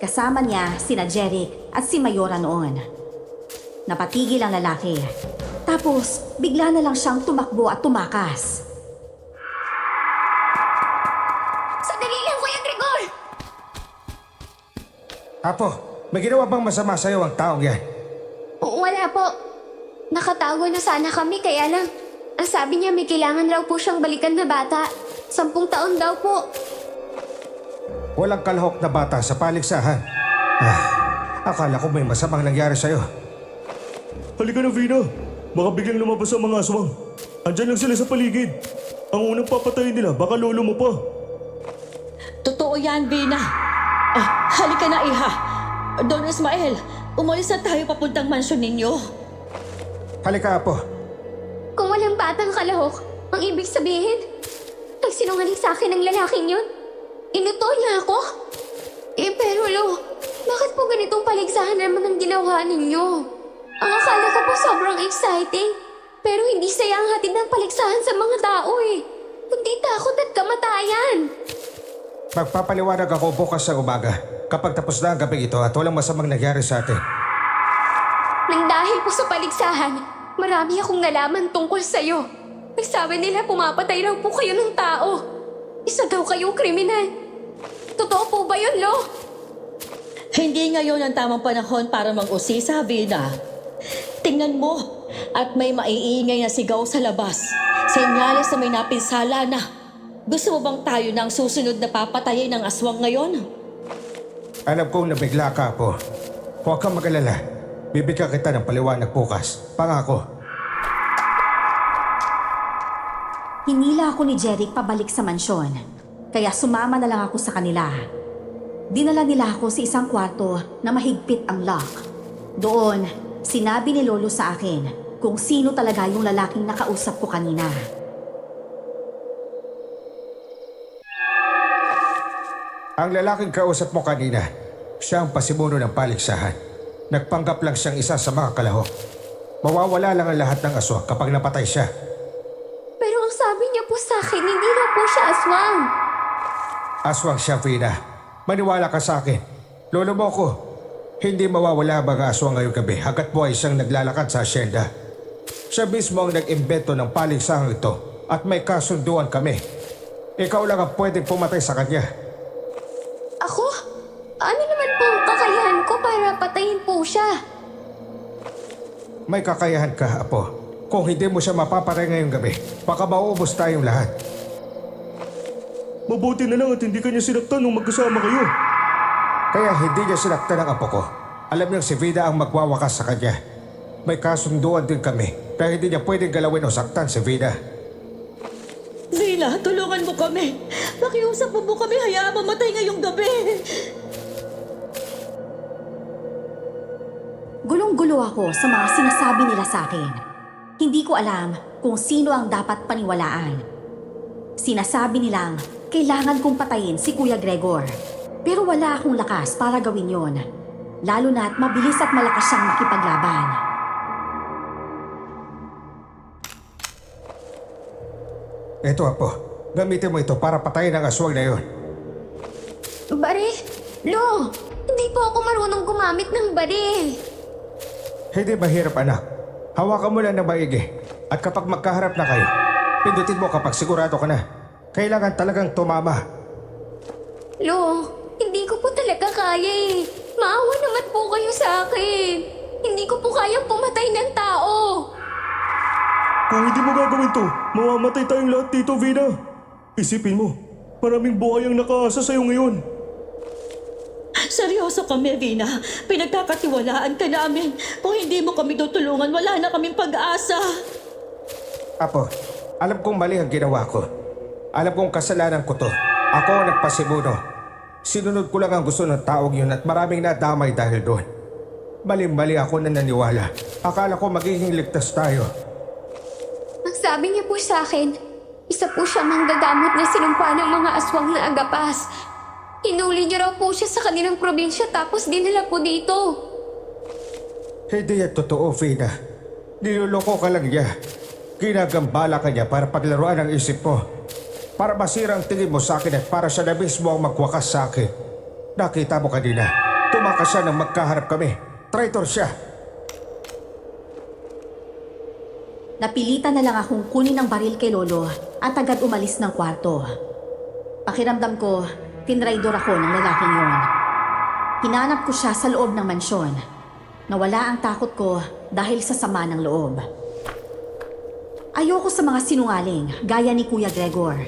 Kasama niya sina Jeric at si Mayora noon. Napatigil ang lalaki. Tapos, bigla na lang siyang tumakbo at tumakas. Sandali lang, Kuya Gregor! Apo, may ginawa bang masama sa'yo ang taong yan? Wala po. Nakatago na sana kami kaya lang. Ang sabi niya may kailangan raw po siyang balikan na bata. 10 taon daw po. Walang kalahok na bata sa paligsahan. Akala ko may masamang nangyari sa'yo. Halika na, Vina. Baka biglang lumabas ang mga aswang. Andyan lang sila sa paligid. Ang unang papatayin nila, baka lolo mo pa. Totoo yan, Vina. Halika na, Iha. Don Ismael, umalis na tayo papuntang mansyon ninyo. Halika, Apo. Kung walang batang kalahok, ang ibig sabihin, nagsinungaling sa akin ang lalaking yun. Inuto niya ako. Pero Lo, bakit po ganitong paligsahan naman ang ginawa ninyo? Ang akala ko po sobrang exciting. Pero hindi saya ang hatid ng paligsahan sa mga tao eh. Kundi takot at kamatayan. Magpapaliwanag ako bukas sa umaga kapag tapos na ang gabi ito at walang masamang nangyari sa atin. Nang dahil po sa paligsahan, marami akong nalaman tungkol sa'yo. Nagsabi nila pumapatay raw po kayo ng tao. Isa daw kayong kriminal. Totoo po ba yun, Lo? Hindi ngayon ang tamang panahon para mag-usisa, Vina. Tingnan mo, at may maiingay na sigaw sa labas. Senyales na may napinsala na. Gusto mo bang tayo na ang susunod na papatayin ng aswang ngayon? Alam kong nabigla ka, Apo. Huwag kang mag-alala. Bibigyan kita ng paliwanag bukas. Pangako. Hinila ako ni Jeric pabalik sa mansyon, kaya sumama na lang ako sa kanila. Dinala nila ako sa isang kwarto na mahigpit ang lock. Doon, sinabi ni Lolo sa akin kung sino talaga yung lalaking nakausap ko kanina. Ang lalaking kausap mo kanina, siya ang pasimuno ng paligsahan. Nagpanggap lang siyang isa sa mga kalahok. Mawawala lang ang lahat ng aswang kapag napatay siya. Pero ang sabi niya po sa akin, hindi raw po siya aswang. Aswang siya, Vina. Maniwala ka sa akin. Lolo mo ko, hindi mawawala ang mga aswang ngayong gabi hanggat buhay siyang naglalakad sa asyenda. Siya mismo ang nag-imbento ng paligsahan ito at may kasunduan kami. Ikaw lang ang pwedeng pumatay sa kanya. Ako? Ano naman po ang kakayahan ko para patayin po siya? May kakayahan ka, Apo. Kung hindi mo siya mapapatay ngayong gabi, baka mauubos tayong lahat. Mabuti na lang at hindi kanya sinaktan nung magkasama kayo. Kaya hindi niya sinaktan ang apo ko. Alam niyang si Vida ang magwawakas sa kanya. May kasunduan din kami, kaya hindi niya pwedeng galawin o saktan si Vida. Vina, tulungan mo kami. Pakiusap mo kami, hayaan mamatay ngayong gabi. Gulong-gulo ako sa mga sinasabi nila sa akin. Hindi ko alam kung sino ang dapat paniwalaan. Sinasabi nilang kailangan kong patayin si Kuya Gregor. Pero wala akong lakas para gawin yon. Lalo na't mabilis at malakas siyang makipaglaban. Eto, Apo. Gamitin mo ito para patayin ang aswang na yon. Baril? Lo, hindi po ako marunong gumamit ng baril. Hindi mahirap, anak. Hawakan mo lang ng maigi. At kapag magkaharap na kayo, pindutin mo kapag sigurado ka na. Kailangan talagang tumama. Lo, hindi ko po talaga kaya eh. Maawa naman po kayo sa akin. Hindi ko po kayang pumatay ng tao. Kung hindi mo gagawin to, mamamatay tayong lahat dito, Vina. Isipin mo, maraming buhay ang nakaasa sa'yo ngayon. Seryoso kami, Vina. Pinagkakatiwalaan ka namin. Kung hindi mo kami tutulungan, wala na kaming pag-asa. Apo, alam kong mali ang ginawa ko. Alam kong kasalanan ko to. Ako ang nagpasimuno. Sinunod ko lang ang gusto ng taong yun at maraming nadamay dahil doon. Mali-mali ako na naniwala. Akala ko magiging ligtas tayo. Ang sabi niya po sa akin, isa po siyang manggagamot na sinumpa ng mga aswang na agapas. Hinuli niya raw po siya sa kanilang probinsya tapos dinala po dito. Hindi yan totoo, Vina. Niloloko ka lang niya. Ginagambala ka niya para paglaruan ang isip mo. Para masira ang tingin mo sa akin at para siya na mismo ang magwakas sa akin. Nakita mo kanina, tumakas siya nang magkaharap kami. Traitor siya. Napilitan na lang akong kunin ang baril kay Lolo at agad umalis ng kwarto. Pakiramdam ko, tinraidor ako ng lalaking yon. Hinanap ko siya sa loob ng mansyon. Nawala ang takot ko dahil sa sama ng loob. Ayoko sa mga sinungaling gaya ni Kuya Gregor.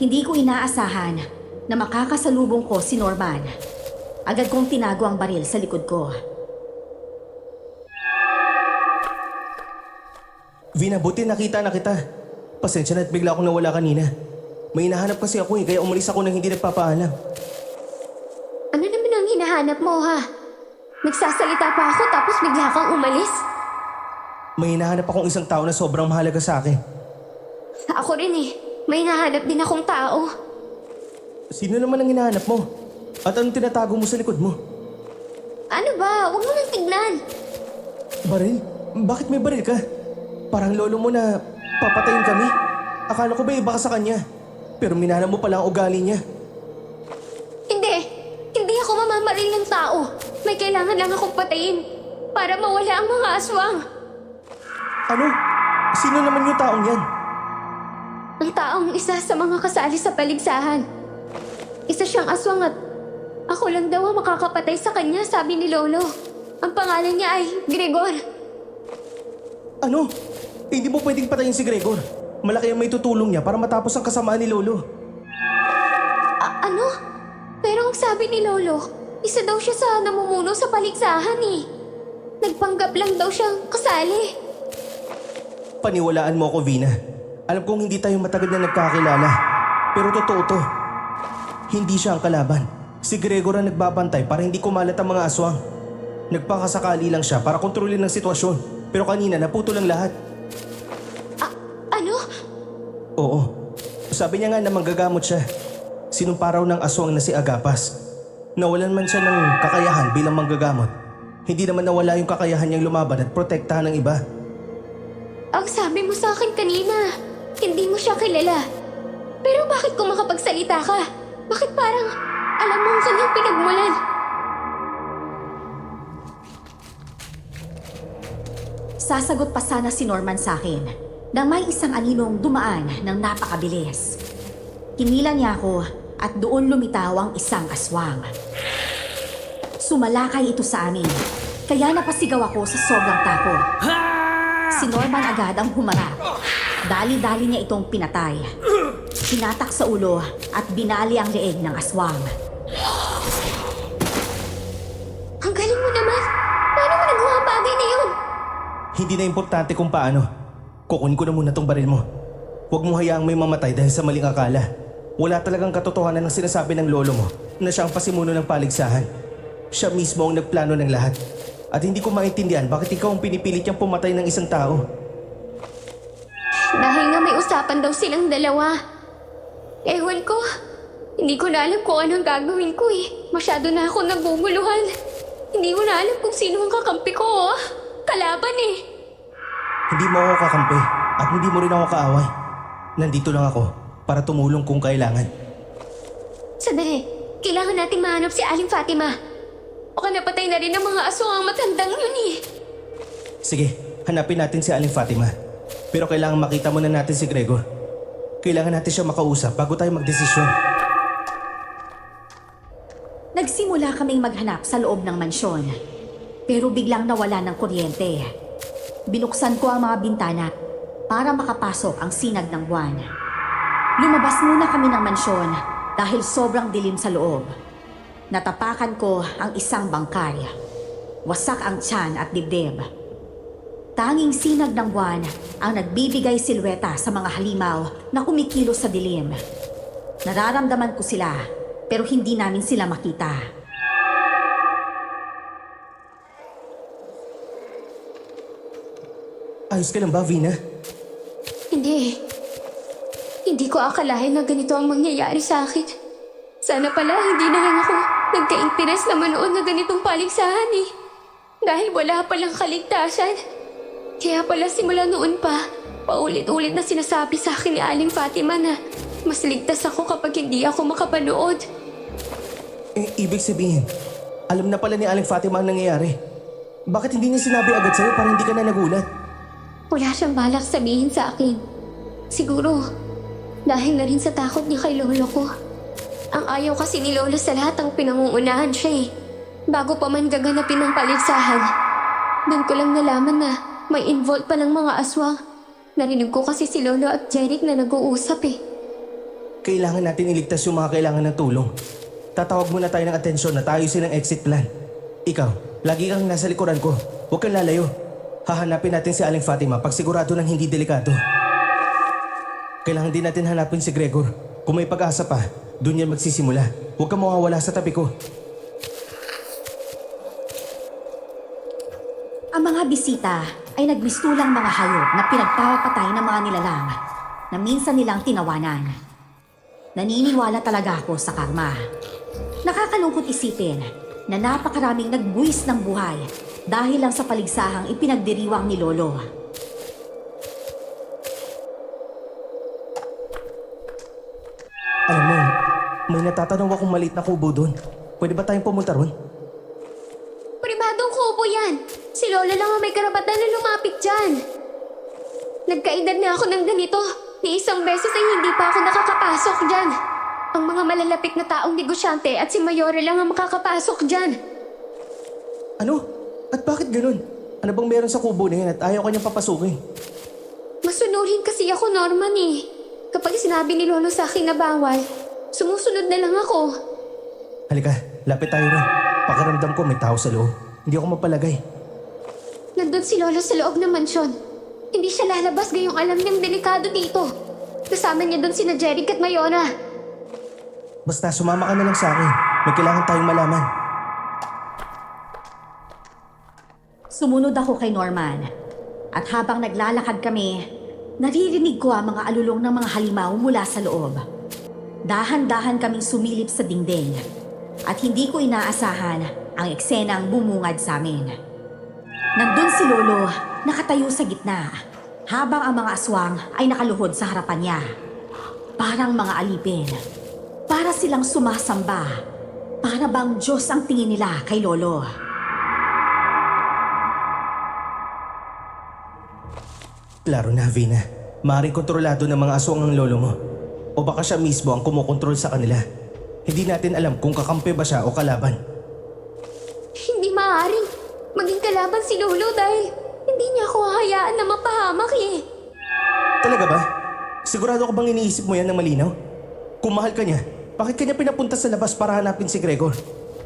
Hindi ko inaasahan na makakasalubong ko si Norman. Agad kong tinago ang baril sa likod ko. Vina, buti nakita na kita. Pasensya na at bigla akong nawala kanina. May hinahanap kasi ako kaya umalis ako nang hindi nagpapaalam. Ano naman ang hinahanap mo, ha? Nagsasalita pa ako tapos bigla kang umalis? May hinahanap akong isang tao na sobrang mahalaga sa akin. Ako rin eh. May hinahanap din akong tao. Sino naman ang hinahanap mo? At anong tinatago mo sa likod mo? Ano ba? Huwag mo nang tignan. Baril? Bakit may baril ka? Parang lolo mo na papatayin kami. Akala ko ba iba ka sa kanya? Pero minana mo pala ang ugali niya. Hindi. Hindi ako mamamaril ng tao. May kailangan lang akong patayin para mawala ang mga aswang. Ano? Sino naman yung taong yan? Ang taong isa sa mga kasali sa paligsahan. Isa siyang aswang at ako lang daw ang makakapatay sa kanya, sabi ni Lolo. Ang pangalan niya ay Gregor. Ano? Hindi mo pwedeng patayin si Gregor. Malaki ang may tutulong niya para matapos ang kasamaan ni Lolo. Ano? Pero ang sabi ni Lolo, isa daw siya sa namumuno sa paligsahan eh. Nagpanggap lang daw siyang kasali. Paniwalaan mo ako, Vina. Alam kong hindi tayo matagal na nagkakilala. Pero totoo to. Hindi siya ang kalaban. Si Gregor ang nagbabantay para hindi kumalat ang mga aswang. Nagpakasakali lang siya para kontrolin ang sitwasyon. Pero kanina naputol ang lahat. Ano? Oo. Sabi niya nga na manggagamot siya. Sinumpa raw ng aswang na si Agapas. Nawalan man siya ng kakayahan bilang manggagamot. Hindi naman nawala yung kakayahan niyang lumaban at protektahan ng iba. Ang sabi mo sa akin kanina, hindi mo siya kilala. Pero bakit kung makapagsalita ka? Bakit parang alam mo ang kanyang pinagmulan? Sasagot pa sana si Norman sa akin nang may isang aninong dumaan ng napakabilis. Kinila niya ako at doon lumitaw ang isang aswang. Sumalakay ito sa amin, kaya napasigaw ako sa sobrang takot. Si Norman agad ang humarap. Dali-dali niya itong pinatay. Hinatak sa ulo at binali ang leeg ng aswang. Ang galing mo naman! Paano mo nagawa ang bagay na yun? Hindi na importante kung paano. Kukunin ko na muna tong baril mo. Huwag mo hayaang may mamatay dahil sa maling akala. Wala talagang katotohanan ng sinasabi ng lolo mo na siya ang pasimuno ng paligsahan. Siya mismo ang nagplano ng lahat. At hindi ko maintindihan bakit ikaw ang pinipilit niyang pumatay ng isang tao. Dahil nga may usapan daw silang dalawa. Ewan ko. Hindi ko na alam kung anong gagawin ko eh. Masyado na ako naguguluhan. Hindi ko na alam kung sino ang kakampi ko oh. Kalaban eh. Hindi mo ako kakampi at hindi mo rin ako kaaway. Nandito lang ako para tumulong kung kailangan. Sandali. Kailangan nating mahanap si Aling Fatima. Baka napatay na rin ang mga aso ang matandang yun eh. Sige, hanapin natin si Aling Fatima. Pero kailangan makita muna natin si Gregor. Kailangan natin siya makausap bago tayo magdesisyon. Nagsimula kaming maghanap sa loob ng mansyon. Pero biglang nawala ng kuryente. Binuksan ko ang mga bintana para makapasok ang sinag ng buwan. Lumabas muna kami ng mansyon dahil sobrang dilim sa loob. Natapakan ko ang isang bangkay. Wasak ang tiyan at dibdib. Tanging sinag ng buwan ang nagbibigay silweta sa mga halimaw na kumikilos sa dilim. Nararamdaman ko sila pero hindi namin sila makita. Ayos ka lang ba, Vina? Hindi. Hindi ko akalain na ganito ang mangyayari sa akin. Sana pala hindi na lang ako nagka-interes na manood na ganitong paligsahan eh. Dahil wala palang kaligtasan. Kaya pala simula noon pa, paulit-ulit na sinasabi sa akin ni Aling Fatima na mas ligtas ako kapag hindi ako makapanood. Ibig sabihin, alam na pala ni Aling Fatima ang nangyayari. Bakit hindi niya sinabi agad sa'yo para hindi ka na nagulat? Wala siyang balak sabihin sa akin. Siguro, dahil na rin sa takot niya kay lolo ko. Ang ayaw kasi ni lolo sa lahat ang pinangungunahan siya eh. Bago pa man gaganapin ang paligsahan. Doon ko lang nalaman na may involved pa ng mga aswang. Narinig ko kasi si Lolo at Jeric na nag-uusap eh. Kailangan natin iligtas yung mga kailangan ng tulong. Tatawag muna tayo ng atensyon na tayo silang exit plan. Ikaw, lagi kang nasa likuran ko. Huwag kang lalayo. Hahanapin natin si Aling Fatima pag sigurado ng hindi delikado. Kailangan din natin hanapin si Gregor. Kung may pag-asa pa, doon yan magsisimula. Huwag kang mawawala sa tabi ko. Ang mga bisita ay nagmistulang mga hayop na pinagpapatay ng mga nilalang na minsan nilang tinawanan. Naniniwala talaga ako sa karma. Nakakalungkot isipin na napakaraming nagbuwis ng buhay dahil lang sa paligsahang ipinagdiriwang ni Lolo. Alam mo, may natatanong akong maliit na kubo doon. Pwede ba tayong pumunta ron? Pribadong kubo yan! Si Lola lang ang may karapatan na lumapit dyan. Nagkaedad na ako ng ganito. Ni isang beses ay hindi pa ako nakakapasok dyan. Ang mga malalapit na taong negosyante at si Mayora lang ang makakapasok dyan. Ano? At bakit ganun? Ano bang meron sa kubo na yan at ayaw kanyang papasukin? Masunurin kasi ako, Norman eh. Kapag sinabi ni Lolo sa akin na bawal, sumusunod na lang ako. Halika, lapit tayo ron. Pakiramdam ko may tao sa loob. Hindi ako mapalagay. Nandun si Lolo sa loob ng mansyon. Hindi siya lalabas gayong alam niyang delikado dito. Kasama niya doon sina Jeric at Mayora. Basta sumama ka na lang sa akin. May kailangan tayong malaman. Sumunod ako kay Norman. At habang naglalakad kami, naririnig ko ang mga alulong ng mga halimaw mula sa loob. Dahan-dahan kaming sumilip sa dingding. At hindi ko inaasahan ang eksenang bumungad sa amin. Nandun si Lolo, nakatayo sa gitna, habang ang mga aswang ay nakaluhod sa harapan niya. Parang mga alipin. Para silang sumasamba. Para bang Diyos ang tingin nila kay Lolo. Klaro na, Vina. Maaaring kontrolado ng mga aswang ang lolo mo. O baka siya mismo ang kumukontrol sa kanila. Hindi natin alam kung kakampi ba siya o kalaban. Hindi maaaring maging kalaban si Lolo dahil hindi niya ako hahayaan na mapahamak eh. Talaga ba? Sigurado ka bang iniisip mo yan ng malinaw? Kung mahal ka niya, bakit kanya pinapunta sa labas para hanapin si Gregor?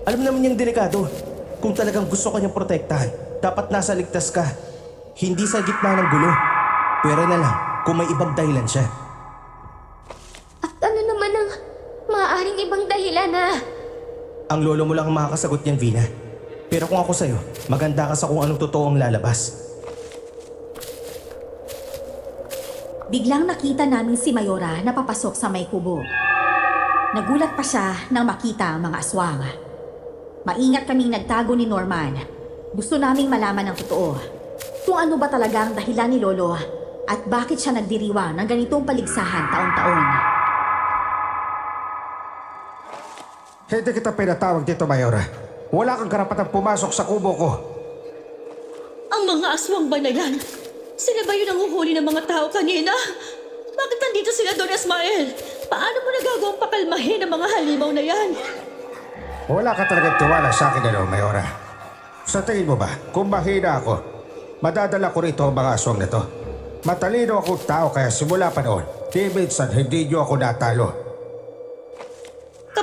Alam naman niyang delikado. Kung talagang gusto kanyang protektahan, dapat nasa ligtas ka. Hindi sa gitna ng gulo. Pwera na lang kung may ibang dahilan siya. At ano naman ang maaaring ibang dahilan na? Ang lolo mo lang ang makakasagot niyan, Vina. Pero kung ako sa'yo, maganda ka sa kung anong totoo ang lalabas. Biglang nakita namin si Mayora na papasok sa may kubo. Nagulat pa siya nang makita ang mga aswang. Maingat kaming nagtago ni Norman. Gusto naming malaman ang totoo. Kung ano ba talaga ang dahilan ni Lolo at bakit siya nagdiriwang ng ganitong paligsahan taon-taon. Hindi kita pinatawag dito, Mayora. Wala kang karapatang pumasok sa kubo ko. Ang mga aswang ba na yan? Sila ba yung nanguhuli ng mga tao kanina? Bakit nandito sila, Don Ismael? Paano mo nagagawang pakalmahin ang mga halimaw na yan? Wala ka talagang tiwala sa akin, ano, Mayora. Sa tingin mo ba, kung mahina ako, madadala ko rito ang mga aswang na to. Matalino akong tao kaya simula pa noon, di minsan hindi niyo ako natalo.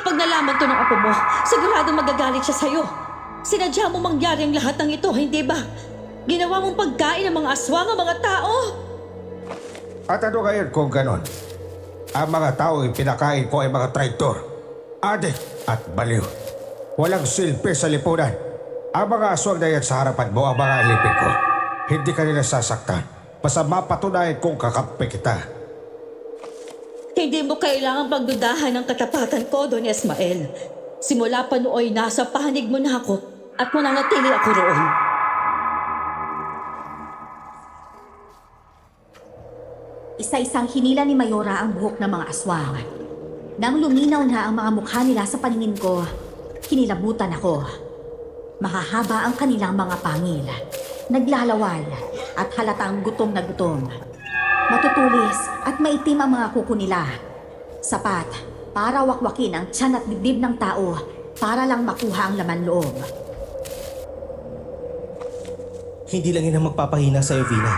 Kapag nalaman to ng apo mo, sigurado magagalit siya sa'yo. Sinadya mo mangyari ang lahat ng ito, hindi ba? Ginawa mong pagkain ng mga aswang ang mga tao. At ano ngayon kung ganon? Ang mga tao pinakain ko ay mga traitor, adik at baliw. Walang silbi sa lipunan. Ang mga aswang na yan sa harapan mo ang mga alipin ko. Hindi ka nila sasaktan. Basta mapatunayan kong kakampi kita. Hindi mo kailangan pagdudahan ng katapatan ko, Don Ismael. Simula pa nooy nasa panig mo na ako at mananatili ako roon. Isa-isang hinila ni Mayora ang buhok ng mga aswang. Nang luminaw na ang mga mukha nila sa paningin ko, kinilabutan ako. Mahahaba ang kanilang mga pangil. Naglalawal at halatang gutom na gutom. Matutulis at maitim ang mga kuko nila. Sapat para wakwakin ang tiyan at dibdib ng tao para lang makuha ang laman loob. Hindi lang yun ang magpapahina sa'yo, Vina.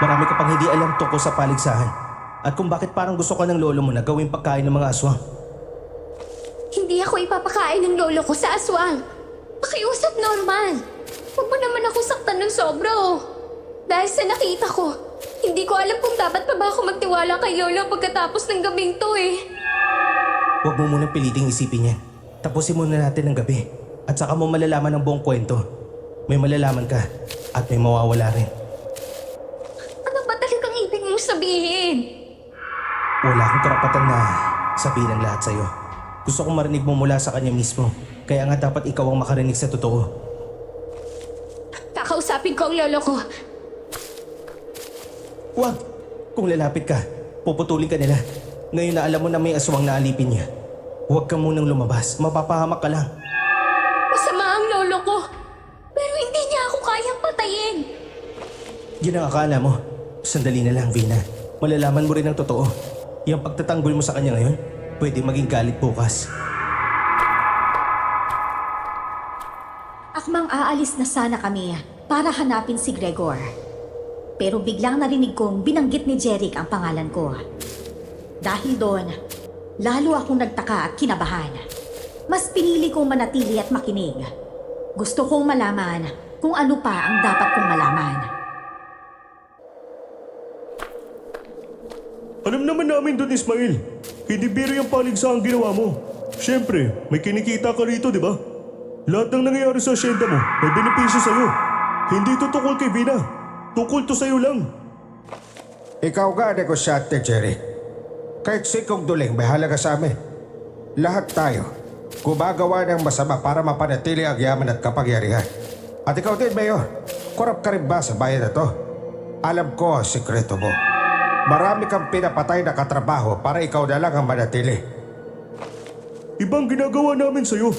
Marami ka pang hindi alam tungkol sa paligsahan. At kung bakit parang gusto ka ng lolo mo na gawing pagkain ng mga aswang. Hindi ako ipapakain ng lolo ko sa aswang. Pakiusap, Norman. Huwag mo naman ako saktan ng sobra, oh. Dahil sa nakita ko, hindi ko alam kung dapat pa ba ako magtiwala kay lolo pagkatapos ng gabing to, eh. Huwag mo munang piliting isipin yan. Tapusin muna natin ang gabi. At saka mo malalaman ang buong kwento. May malalaman ka at may mawawala rin. Ano ba talagang ibig mong sabihin? Wala akong karapatan na sabihin ang lahat sa'yo. Gusto kong marinig mo mula sa kanya mismo. Kaya nga dapat ikaw ang makarinig sa totoo. Kakausapin ko ang lolo ko. Huwag! Kung lalapit ka, puputulin ka nila. Ngayon na alam mo na may aswang na alipin niya. Huwag ka munang lumabas. Mapapahamak ka lang. Masama ang lolo ko. Pero hindi niya ako kayang patayin. Yun ang akala mo. Sandali na lang, Vina. Malalaman mo rin ang totoo. Yung pagtatanggol mo sa kanya ngayon, pwede maging galit bukas. Akmang aalis na sana kami para hanapin si Gregor. Pero biglang narinig kong binanggit ni Jeric ang pangalan ko. Dahil doon, lalo akong nagtaka at kinabahan. Mas pinili kong manatili at makinig. Gusto kong malaman kung ano pa ang dapat kong malaman. Alam naman namin Don Ismael. Hindi biro yung paligsahan ginawa mo. Siyempre, may kinikita ka rito, di ba? Lahat ng nangyayari sa asyenda mo, may benepisyo sa'yo. Hindi ito tungkol kay Vina. Tungkol to sa'yo lang. Ikaw nga, negosyante, Jerry. Kahit sikong duling, may halaga sa amin. Lahat tayo, gumagawa ng masama para mapanatili ang yaman at kapangyarihan. At ikaw din, Mayor. Korap ka rin ba sa bayan na to? Alam ko ang sikreto mo. Marami kang pinapatay na katrabaho para ikaw na lang ang manatili. Ibang ginagawa namin sa'yo.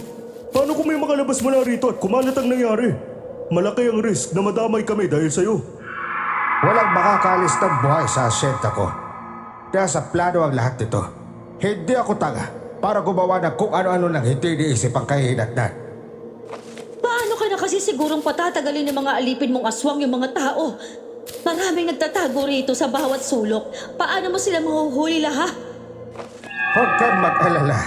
Paano kung may makalabas mula rito at kumalat ang nangyari? Malaki ang risk na madamay kami dahil sa'yo. Walang makakalis ng buhay sa asyenda ko. Nasa plano ang lahat nito. Hindi ako tanga para gumawa ng kung ano-ano nang hindi niisip ang kahihinatnan. Paano ka na kasi sigurong patatagalin ng mga alipin mong aswang yung mga tao? Maraming nagtatago rito sa bawat sulok. Paano mo sila mahuhuli lahat? Huwag kang mag-alala.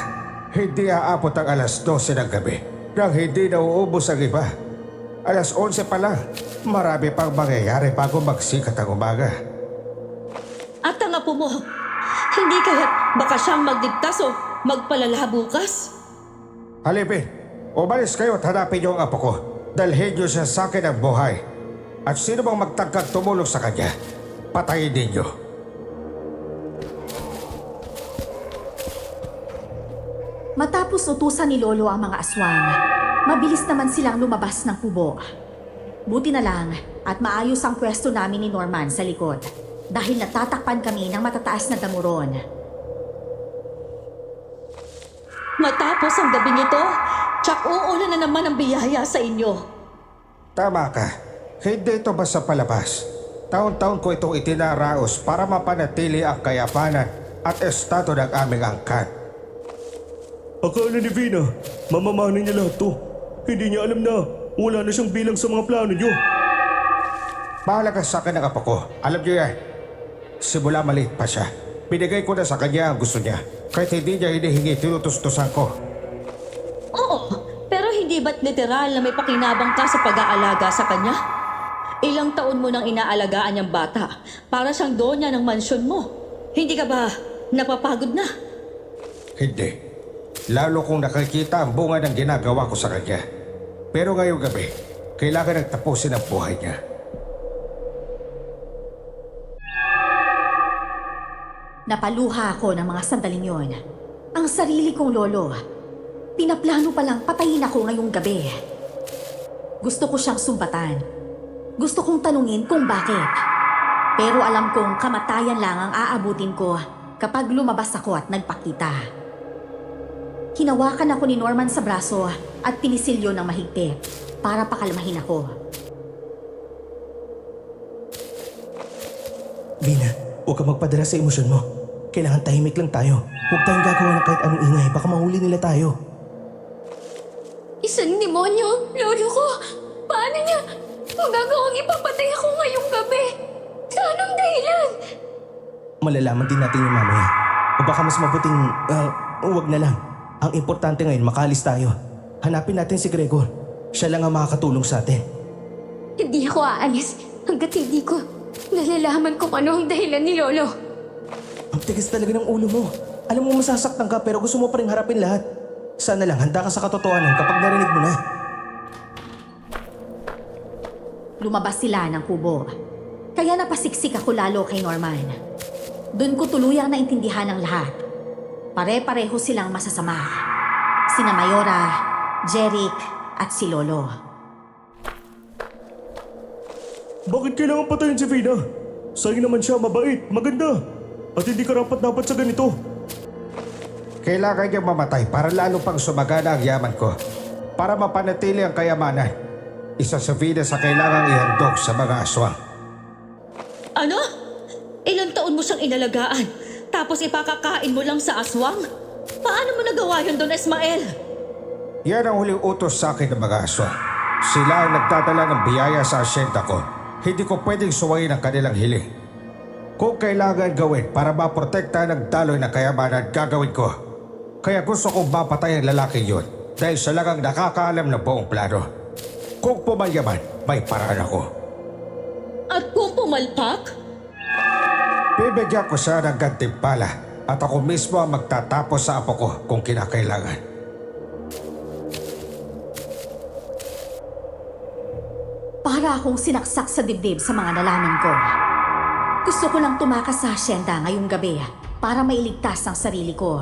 Hindi aabot ang alas 12 ng gabi nang hindi nauubos ang iba. Alas 11 pa lang. Marami pang mangyayari bago magsikat ang umaga. At ang apo mo, hindi kaya't baka siyang magligtas o magpalala bukas? Halipin, umalis kayo at hanapin niyo ang apo ko. Dalhin niyo siya sa akin ang buhay. At sino bang magtangkang tumulong sa kanya, patayin ninyo. Matapos utusan ni Lolo ang mga aswang, mabilis naman silang lumabas ng kubo. Buti na lang at maayos ang pwesto namin ni Norman sa likod dahil natatakpan kami ng matataas na damuron. Matapos ang gabing ito, tsak uulan na naman ang biyaya sa inyo. Tama ka. Hindi ito basta palabas. Taon-taon ko itong itinaraos para mapanatili ang kayapanan at estado ng aming angkan. Akala ni Vina, mamamanin niya lahat to. Hindi niya alam na wala na siyang bilang sa mga plano niyo. Mahalaga sa akin ang apo ko. Alam niyo yan. Simula maliit pa siya. Binigay ko na sa kanya ang gusto niya. Kahit hindi niya hinihingi, tinutustusan ko. Hindi ba't literal na may pakinabang ka sa pag-aalaga sa kanya? Ilang taon mo nang inaalagaan niyang bata para siyang donya ng mansyon mo. Hindi ka ba napapagod na? Hindi. Lalo kung nakikita ang bunga ng ginagawa ko sa kanya. Pero ngayong gabi, kailangan nang tapusin ang buhay niya. Napaluha ako ng mga sandaling yon. Ang sarili kong lolo, pinaplano palang patayin ako ngayong gabi. Gusto ko siyang sumbatan. Gusto kong tanungin kung bakit. Pero alam kong kamatayan lang ang aabutin ko kapag lumabas ako at nagpakita. Hinawakan ako ni Norman sa braso at pinisilyo ng mahigpit para pakalmahin ako. Vina, huwag ka magpadala sa emosyon mo. Kailangan tahimik lang tayo. Huwag tayong gagawa ng kahit anong ingay. Baka mahuli nila tayo. Isang demonyo, lolo ko. Paano niya magagawang ipapatay ako ngayong gabi? Sa anong dahilan? Malalaman din natin yung mamaya. O baka mas mabuting, huwag na lang. Ang importante ngayon, makaalis tayo. Hanapin natin si Gregor. Siya lang ang makakatulong sa atin. Hindi ako aalis hanggat hindi ko nalalaman kung ano ang dahilan ni Lolo. Ang tigas talaga ng ulo mo. Alam mo masasaktan ka pero gusto mo pa rin harapin lahat. Sana lang handa ka sa katotohanan kapag narinig mo na. Lumabas sila ng kubo. Kaya napasiksik ako lalo kay Norman. Doon ko tuluyang naintindihan ang lahat. Pare-pareho silang masasama. Sina Mayora, Jeric, at si Lolo. Bakit kailangan patayin si Vida? Sa'yo naman siya mabait, maganda. At hindi karapat-dapat sa ganito. Kailangan niyang mamatay para lalo pang sumagana ang yaman ko. Para mapanatili ang kayamanan. Isa sa vida sa kailangang ihandog sa mga aswang. Ano? Ilang taon mo siyang inalagaan, tapos ipakakain mo lang sa aswang? Paano mo nagawa yun doon, Ismael? Yan ang huling utos sa akin ng mga aswang. Sila ang nagdadala ng biyaya sa asyenda ko. Hindi ko pwedeng suwayin ang kanilang hiling. Kung kailangan gawin para maprotektahan ang daloy na kayamanan, gagawin ko. Kaya gusto kong mapatay ang lalaki yun dahil siya lang ang nakakaalam ng buong plano. Kung pumalyaman, may paraan ako. At kung pumalpak? Bibigyan ko siya ng gantimpala at ako mismo ang magtatapos sa apo ko kung kinakailangan. Para akong sinaksak sa dibdib sa mga nalaman ko. Gusto ko lang tumakas sa asyenda ngayong gabi para mailigtas ang sarili ko.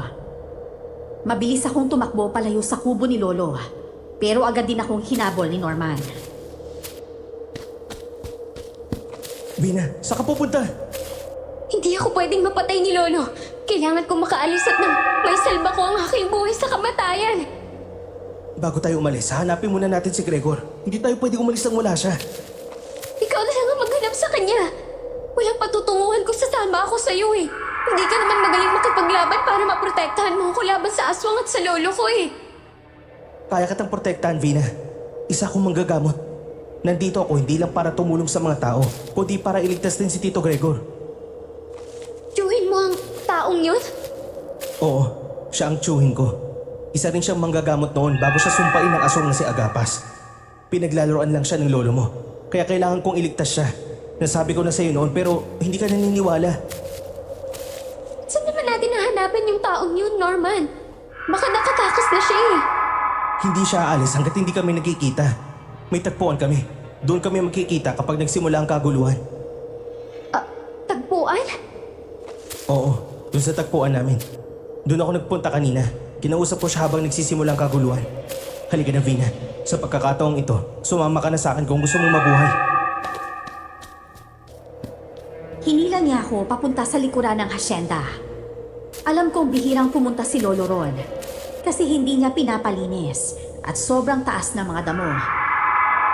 Mabilis akong tumakbo palayo sa kubo ni Lolo, pero agad din akong hinabol ni Norman. Vina, saan ka pupunta? Hindi ako pwedeng mapatay ni Lolo. Kailangan kong makaalis at nang may salba ko ang aking buhay sa kamatayan. Bago tayo umalis, hanapin muna natin si Gregor. Hindi tayo pwede umalis nang wala siya. Ikaw na lang ang maghanap sa kanya. Walang patutunguhan kung sasama ako sa iyo eh. Hindi ka naman magaling makipaglaban para maprotektahan mo ako laban sa aswang at sa lolo ko eh. Kaya kitang protektahan, Vina. Isa akong manggagamot. Nandito ako hindi lang para tumulong sa mga tao, kundi para iligtas din si Tito Gregor. Tiyuhin mo ang taong yun? Oo, siya ang tiyuhin ko. Isa rin siyang manggagamot noon bago siya sumpain ng aswang na si Agapas. Pinaglalaroan lang siya ng lolo mo, kaya kailangan kong iligtas siya. Nasabi ko na sa'yo noon pero hindi ka naniniwala. Saan naman natin nahanapin yung taong yun, Norman? Baka nakatakas na siya eh. Hindi siya aalis hanggat hindi kami nagkikita. May tagpuan kami. Doon kami magkikita kapag nagsimula ang kaguluhan. Tagpuan? Oo, doon sa tagpuan namin. Doon ako nagpunta kanina. Kinausap ko siya habang nagsisimula ang kaguluhan. Halika na, Vina. Sa pagkakataong ito, sumama ka na sa akin kung gusto mong mabuhay. Hinila niya ako papunta sa likuran ng hasyenda. Alam kong bihirang pumunta si Lolo Ron kasi hindi niya pinapalinis at sobrang taas ng mga damo.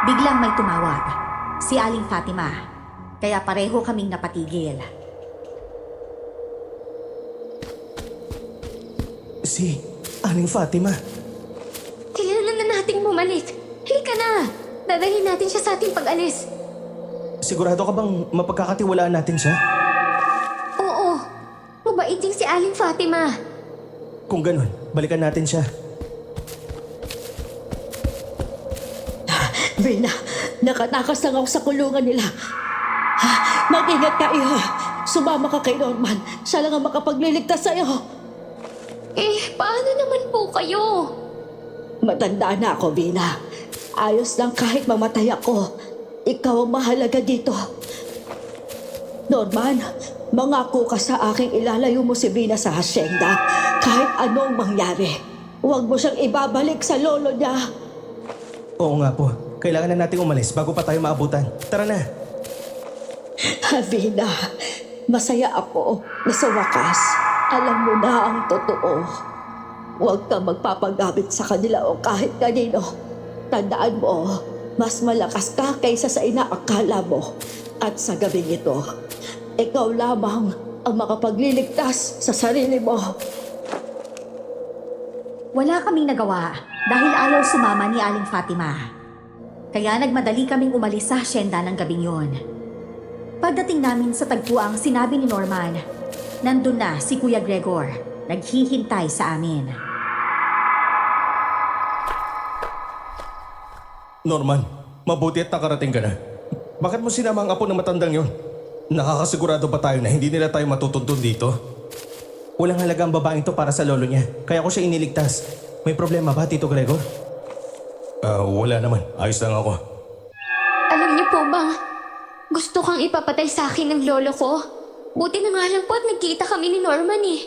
Biglang may tumawag, si Aling Fatima, kaya pareho kaming napatigil. Si Aling Fatima. Kailangan na nating bumalik. Halika na! Dadalhin natin siya sa ating pag-alis. Sigurado ka bang mapagkakatiwalaan natin siya? Oo, mabait din si Aling Fatima. Kung ganun, balikan natin siya. Vina, nakatakas lang ako sa kulungan nila. Ha, mag-ingat ka, iho. Sumama ka kay Norman. Siya lang ang makapagliligtas sa'yo. Paano naman po kayo? Matanda na ako, Vina. Ayos lang kahit mamatay ako. Ikaw ang mahalaga dito. Norman, mangako ka sa aking ilalayo mo si Vina sa hasyenda. Kahit anong mangyari. Huwag mo siyang ibabalik sa lolo niya. Oo nga po. Kailangan na nating umalis bago pa tayo maabutan. Tara na. Vina, masaya ako na sa wakas, alam mo na ang totoo. Huwag kang magpapagamit sa kanila o kahit kanino. Tandaan mo, mas malakas ka kaysa sa inaakala mo. At sa gabing ito, ikaw lamang ang makapagliligtas sa sarili mo. Wala kaming nagawa dahil ayaw sumama ni Aling Fatima. Kaya nagmadali kaming umalis sa hasyenda ng gabing yon. Pagdating namin sa tagpuang sinabi ni Norman, nandun na si Kuya Gregor, naghihintay sa amin. Norman, mabuti at nakarating ka na. Bakit mo sinama ang apo ng matandang yon? Nakakasigurado ba tayo na hindi nila tayo matutuntun dito? Walang halaga ang babaeng to para sa lolo niya, kaya ko siya iniligtas. May problema ba, Tito Gregor? Wala naman. Ayos lang ako. Alam niyo po ba, gusto kang ipapatay sa akin ng lolo ko. Buti na nga lang po at nagkita kami ni Norman eh.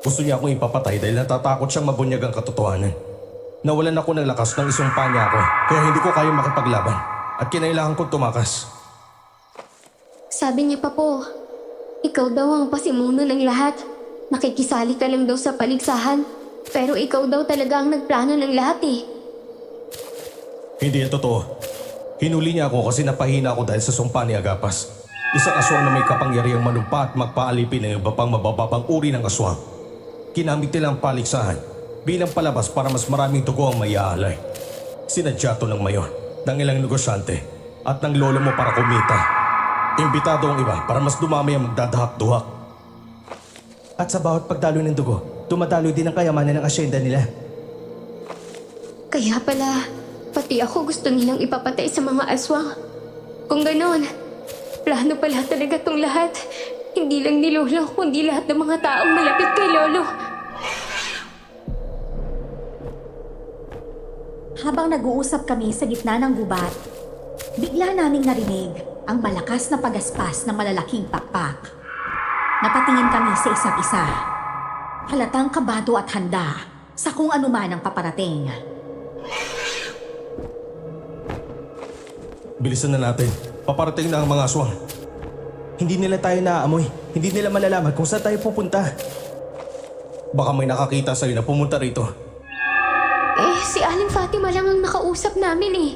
Gusto niya akong ipapatay dahil natatakot siyang mabunyag ang katotohanan. Nawalan ako ng lakas nang isumpa niya ako, kaya hindi ko kayang makipaglaban. At kinailangan kong tumakas. Sabi niya pa po, ikaw daw ang pasimuno ng lahat. Nakikisali ka lang daw sa paligsahan. Pero ikaw daw talaga ang nagplano ng lahat eh. Hindi yan totoo. Hinuli niya ako kasi napahina ako dahil sa sumpa ni Agapas. Isang aswang na may kapangyarihang manumpa at magpaalipin ng iba pang mabababang uri ng aswang. Kinamit nila ang paligsahan bilang palabas para mas maraming dugo ang maiaalay. Sinadya to ng mayon, ng ilang negosyante at ng lolo mo para kumita. Imbitado ang iba para mas dumami ang magdadahak-duhak. At sa bawat pagdalo ng dugo, tumadaloy din ang kayamanan ng asyenda nila. Kaya pala, pati ako gusto nilang ipapatay sa mga aswang. Kung ganon, plano pala talaga tong lahat. Hindi lang ni Lolo, kundi lahat ng mga taong malapit kay Lolo. Habang nag-uusap kami sa gitna ng gubat, bigla naming narinig ang malakas na pagaspas ng malalaking pakpak. Napatingin kami sa isa't isa. Halatang kabado at handa sa kung anuman ang paparating. Bilisan na natin. Paparating na ang mga aswang. Hindi nila tayo naaamoy. Hindi nila malalaman kung saan tayo pupunta. Baka may nakakita sa'yo na pumunta rito. Si Aling Fatima lang ang nakausap namin eh.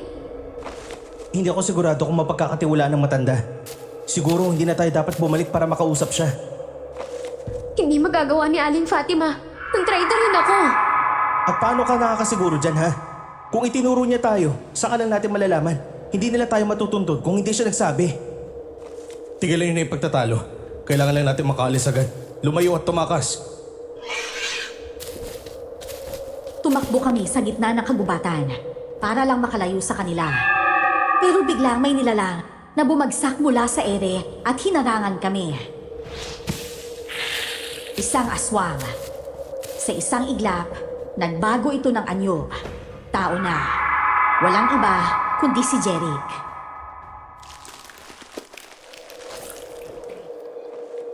Hindi ako sigurado kung mapagkakatiwalaan ng matanda. Siguro hindi na tayo dapat bumalik para makausap siya. Hindi magagawa ni Aling Fatima. Ang traitor rin ako. At paano ka nakakasiguro dyan, ha? Kung itinuro niya tayo, saka lang natin malalaman. Hindi nila tayo matutuntun kung hindi siya nagsabi. Tigilan yun na yung pagtatalo. Kailangan lang natin makaalis agad. Lumayo at tumakas. Tumakbo kami sa gitna ng kagubatan para lang makalayo sa kanila. Pero biglang may nilalang na bumagsak mula sa ere at hinarangan kami. Isang aswang. Sa isang iglap, nagbago ito ng anyo. Tao na. Walang iba kundi si Jeric.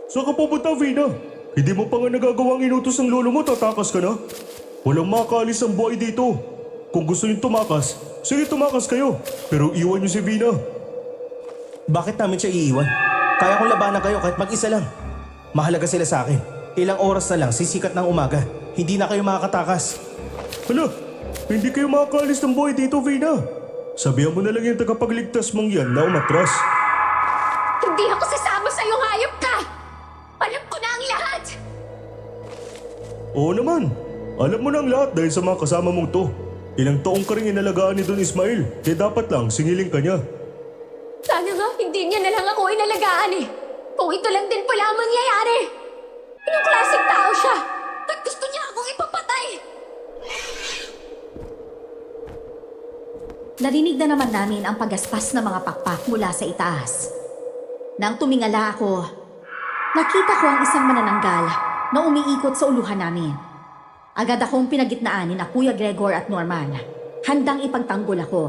Saan ka pupunta, Vina? Hindi mo pa nga nagagawang inutos ng lolo mo, tatakas ka na? Walang makaalis ang buhay dito. Kung gusto niyong tumakas, sige tumakas kayo. Pero iwan niyo si Vina. Bakit namin siya iiwan? Kaya kong labanan kayo kahit mag-isa lang. Mahalaga sila sa akin. Ilang oras na lang sisikat ng umaga. Hindi na kayo makakatakas. Hala, hindi kayo makakaalis ng buhay dito, Vina. Sabihan mo na lang yung tagapagligtas mong yan na umatras. Hindi ako sasama sa'yo, hayop ka! Alam ko na ang lahat! Oo naman. Alam mo na ang lahat dahil sa mga kasama mong to. Ilang taong ka rin inalagaan ni Don Ismail, kaya dapat lang singiling ka niya. Sana nga, hindi niya na lang ako inalagaan eh. Kung ito lang din pala ang mangyayari. Anong klaseng tao siya? Ba't gusto niya akong ipapatay? Narinig na naman namin ang pagaspas ng mga pakpak mula sa itaas. Nang tumingala ako, nakita ko ang isang manananggal na umiikot sa uluhan namin. Agad akong pinagitnaan ni na Kuya Gregor at Norman. Handang ipagtanggol ako.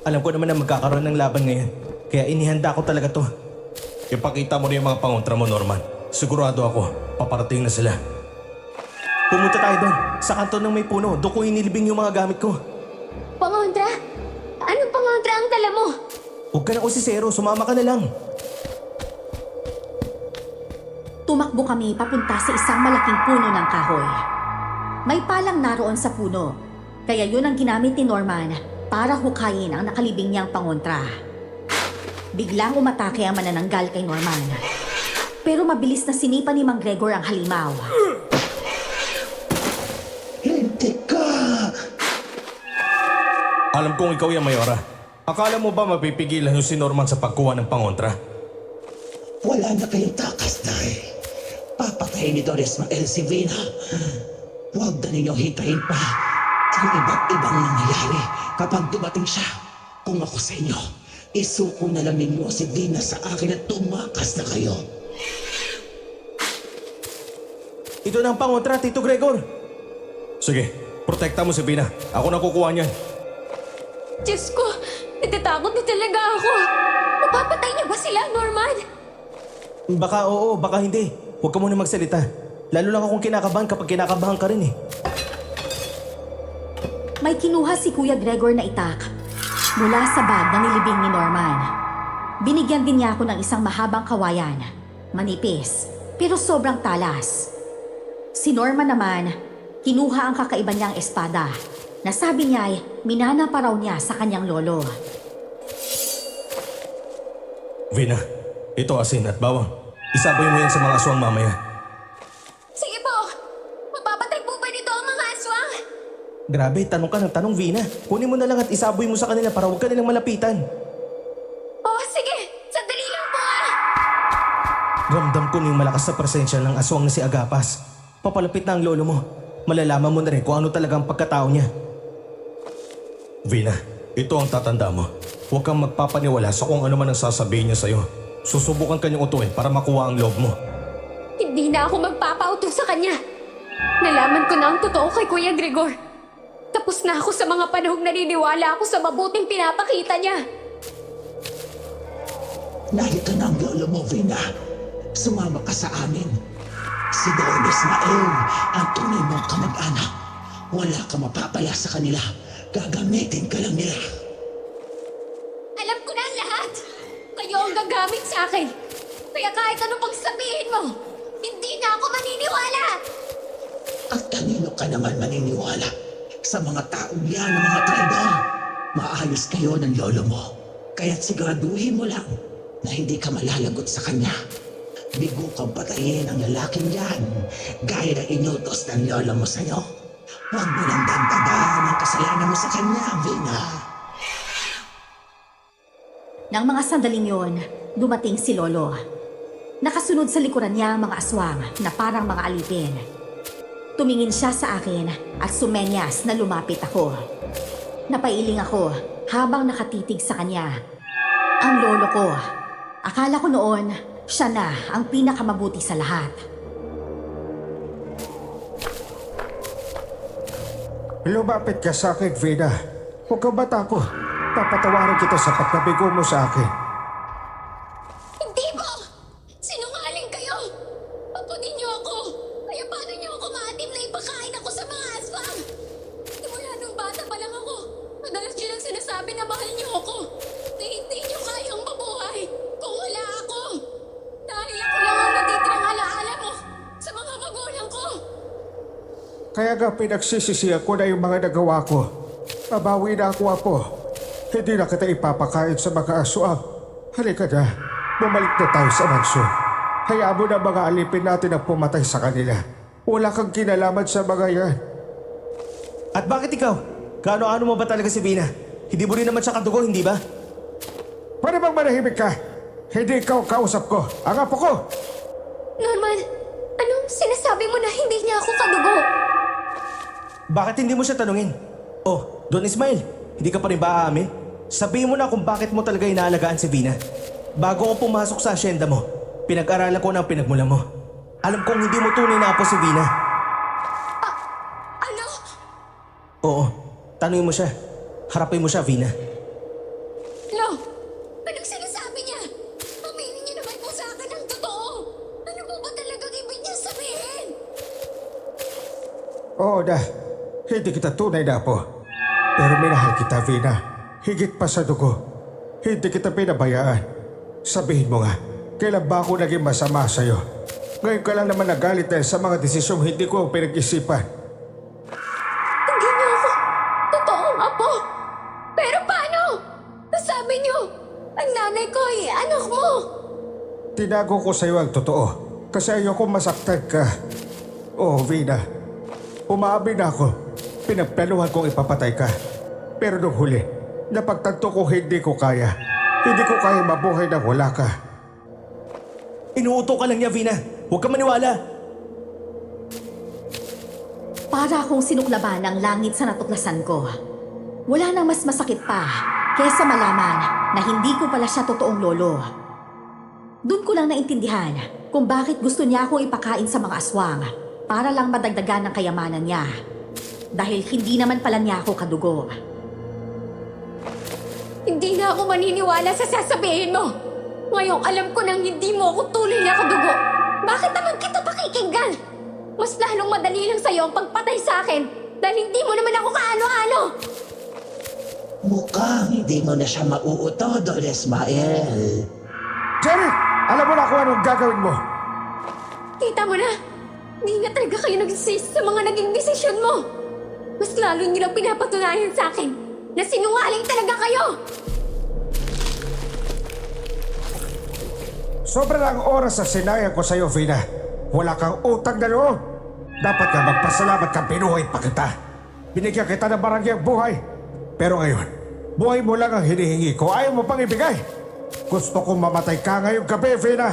Alam ko naman na magkakaroon ng laban ngayon. Kaya inihanda ko talaga to. Ipakita mo rin yung mga pangontra mo, Norman. Sigurado ako, paparating na sila. Pumunta tayo doon. Sa kanto ng may puno. Doon ko inilibing yung mga gamit ko. Pangontra? Anong pangontra ang dala mo? Huwag ka na usisero. Sumama ka na lang. Tumakbo kami papunta sa isang malaking puno ng kahoy. May palang naroon sa puno, kaya yun ang ginamit ni Norman para hukayin ang nakalibing niyang pangontra. Biglang umatake ang manananggal kay Norman. Pero mabilis na sinipa ni Mang Gregor ang halimaw. Hindi ka! Alam kong ikaw yan, Mayora. Akala mo ba mapipigilan yung si Norman sa pagkuha ng pangontra? Wala na kayong takas, Day. Papatayin ni Doris Mael si Vina. Huwag na ninyong hintayin pa ang iba't ibang nangyayari kapag dumating siya. Kung ako sa inyo, isuko na lang ninyo si Vina sa akin at tumakas na kayo. Ito na ang pangontra, Tito Gregor. Sige, protekta mo si Vina. Ako na kukuha niyan. Diyos ko, natatakot na talaga ako. Mapapatay niyo ba sila, Norman? Baka oo, baka hindi. Huwag ka muna magsalita. Lalo lang akong kinakabahan kapag kinakabahan ka rin eh. May kinuha si Kuya Gregor na itak mula sa bag na nilibing ni Norman. Binigyan din niya ako ng isang mahabang kawayan. Manipis, pero sobrang talas. Si Norman naman, kinuha ang kakaiba niyang espada na sabi niya ay minana pa raw niya sa kanyang lolo. Vina, ito asin at bawang. Isaboy mo yan sa mga aswang mamaya. Sige po. Mapapatay po ba nito ang mga aswang? Grabe, tanong ka ng tanong, Vina. Kunin mo na lang at isaboy mo sa kanila para huwag ka nilang malapitan. Oh, sige. Sandali lang po ah. Ramdam ko na yung malakas na presensya ng aswang na si Agapas. Papalapit na ang lolo mo. Malalaman mo na rin kung ano talaga ang pagkatao niya. Vina, ito ang tatanda mo. Huwag kang magpapaniwala sa kung ano man ang sasabihin niya sa'yo. Susubukan kanyang utuin para makuha ang loob mo. Hindi na ako magpapauto sa kanya. Nalaman ko na ang totoo kay Kuya Gregor. Tapos na ako sa mga panahong naniniwala ako sa mabuting pinapakita niya. Narito na ang lolo mo, Vina. Sumama ka sa amin. Si Don Ismael, ang tunay mong kamag-anak. Wala ka mapapala sa kanila. Gagamitin ka lang nila. Alam ko na ang lahat. Kayo ang gagamit sa akin. Kaya kahit ano pang sabihin mo, hindi na ako maniniwala. At kanino ka naman maniniwala? Sa mga taong yan ng mga traidor. Maayos kayo ng lolo mo. Kaya't siguraduhin mo lang na hindi ka malalagot sa kanya. Bigo kang patayin ang lalaking yan, gaya ng inutos ng lolo mo sa'yo. Huwag mo lang dagdagan ang kasalanan mo sa kanya, Vina. Nang mga sandaling yon, dumating si Lolo. Nakasunod sa likuran niya ang mga aswang na parang mga alipin. Tumingin siya sa akin at sumenyas na lumapit ako. Napailing ako habang nakatitig sa kanya. Ang lolo ko. Akala ko noon, siya na ang pinakamabuti sa lahat. Lumapit ka sa akin, Vina. Huwag kang matakot. Papatawarin kita sa pagkabigo mo sa akin. Hindi po! Sinungaling kayo! Papunin niyo ako! Kaya paano niyo ako maatim na ipakain ako sa mga aswang? Simula nung bata pa lang ako, madalas niyo lang sinasabi na mahal niyo ako. Na hindi niyo kayang mabuhay kung wala ako. Dahil ako lang ang natitirang alaala mo sa mga magulang ko. Kaya nga pinagsisisihan ko na yung mga nagawa ko. Mabawi na ako, Apo. Hindi na kita ipapakain sa mga aswang. Halika na, bumalik na tayo sa mansyon. Hayaan mo na mga alipin natin ang pumatay sa kanila. Wala kang kinalaman sa mga yan. At bakit ikaw? Kaano-ano mo ba talaga si Vina? Hindi mo rin naman siya kadugo, hindi ba? Pwede bang manahimik ka? Hindi ikaw kausap ko, ang apo ko. Norman, anong sinasabi mo na hindi niya ako kadugo? Bakit hindi mo siya tanungin? Oh, Don Ismail, hindi ka pa rin ba aamin? Sabihin mo na kung bakit mo talaga inaalagaan si Vina. Bago ako pumasok sa asyenda mo, pinag-aralan ko ng pinagmula mo. Alam kong hindi mo tunay na apo si Vina. Ano? Oo, tanungin mo siya. Harapin mo siya, Vina. Lo, anong sinasabi niya? Aminin niya naman po sa akin ang totoo. Ano po ba talagang ibig niya sabihin? Oo na, hindi kita tunay na apo. Pero minahal kita, Vina. Higit pa sa dugo. Hindi kita pinabayaan. Sabihin mo nga, kailan ba ako naging masama sa'yo? Ngayon ka lang naman nagalit dahil sa mga desisyong hindi ko pinag-isipan. Hindi niyo ako totoong apo. Pero paano? Sabi niyo, ang nanay ko ay anak mo. Tinago ko sa'yo ang totoo kasi ayoko masaktan ka. Oo, Vina. Umaamin ako. Pinagplanuhan kong ipapatay ka. Pero nung huli, napagtanto ko hindi ko kaya. Hindi ko kaya mabuhay nang wala ka. Inuuto ka lang niya, Vina. Huwag ka maniwala. Para akong sinuklaban ang langit sa natuklasan ko. Wala nang mas masakit pa kesa malaman na hindi ko pala siya totoong lolo. Doon ko lang naintindihan kung bakit gusto niya akong ipakain sa mga aswang para lang madagdagan ng kayamanan niya. Dahil hindi naman pala niya ako kadugo. Hindi na ako maniniwala sa sasabihin mo. Ngayong alam ko nang hindi mo ako tunay na kadugo. Bakit naman kita pakikinggan? Mas lalong madali lang sa'yo ang pagpatay sa akin dahil hindi mo naman ako kaano-ano. Mukhang hindi mo na siya mauuto, Don Ismael. Jerry! Alam mo na kung anong gagawin mo. Kita mo na, hindi na talaga kayo nagsisisi sa mga naging desisyon mo. Mas lalo niyo lang pinapatunayan sa akin na sinungaling talaga kayo. Sobra lang oras na sinayang ko sa'yo, Vina. Wala kang utang na loob. Dapat nga magpasalamat kang pinuhay pa kita. Binigyan kita ng barangyang buhay. Pero ngayon, buhay mo lang ang hinihingi ko. Ayaw mo pang ibigay. Gusto kong mamatay ka ngayong gabi, Vina.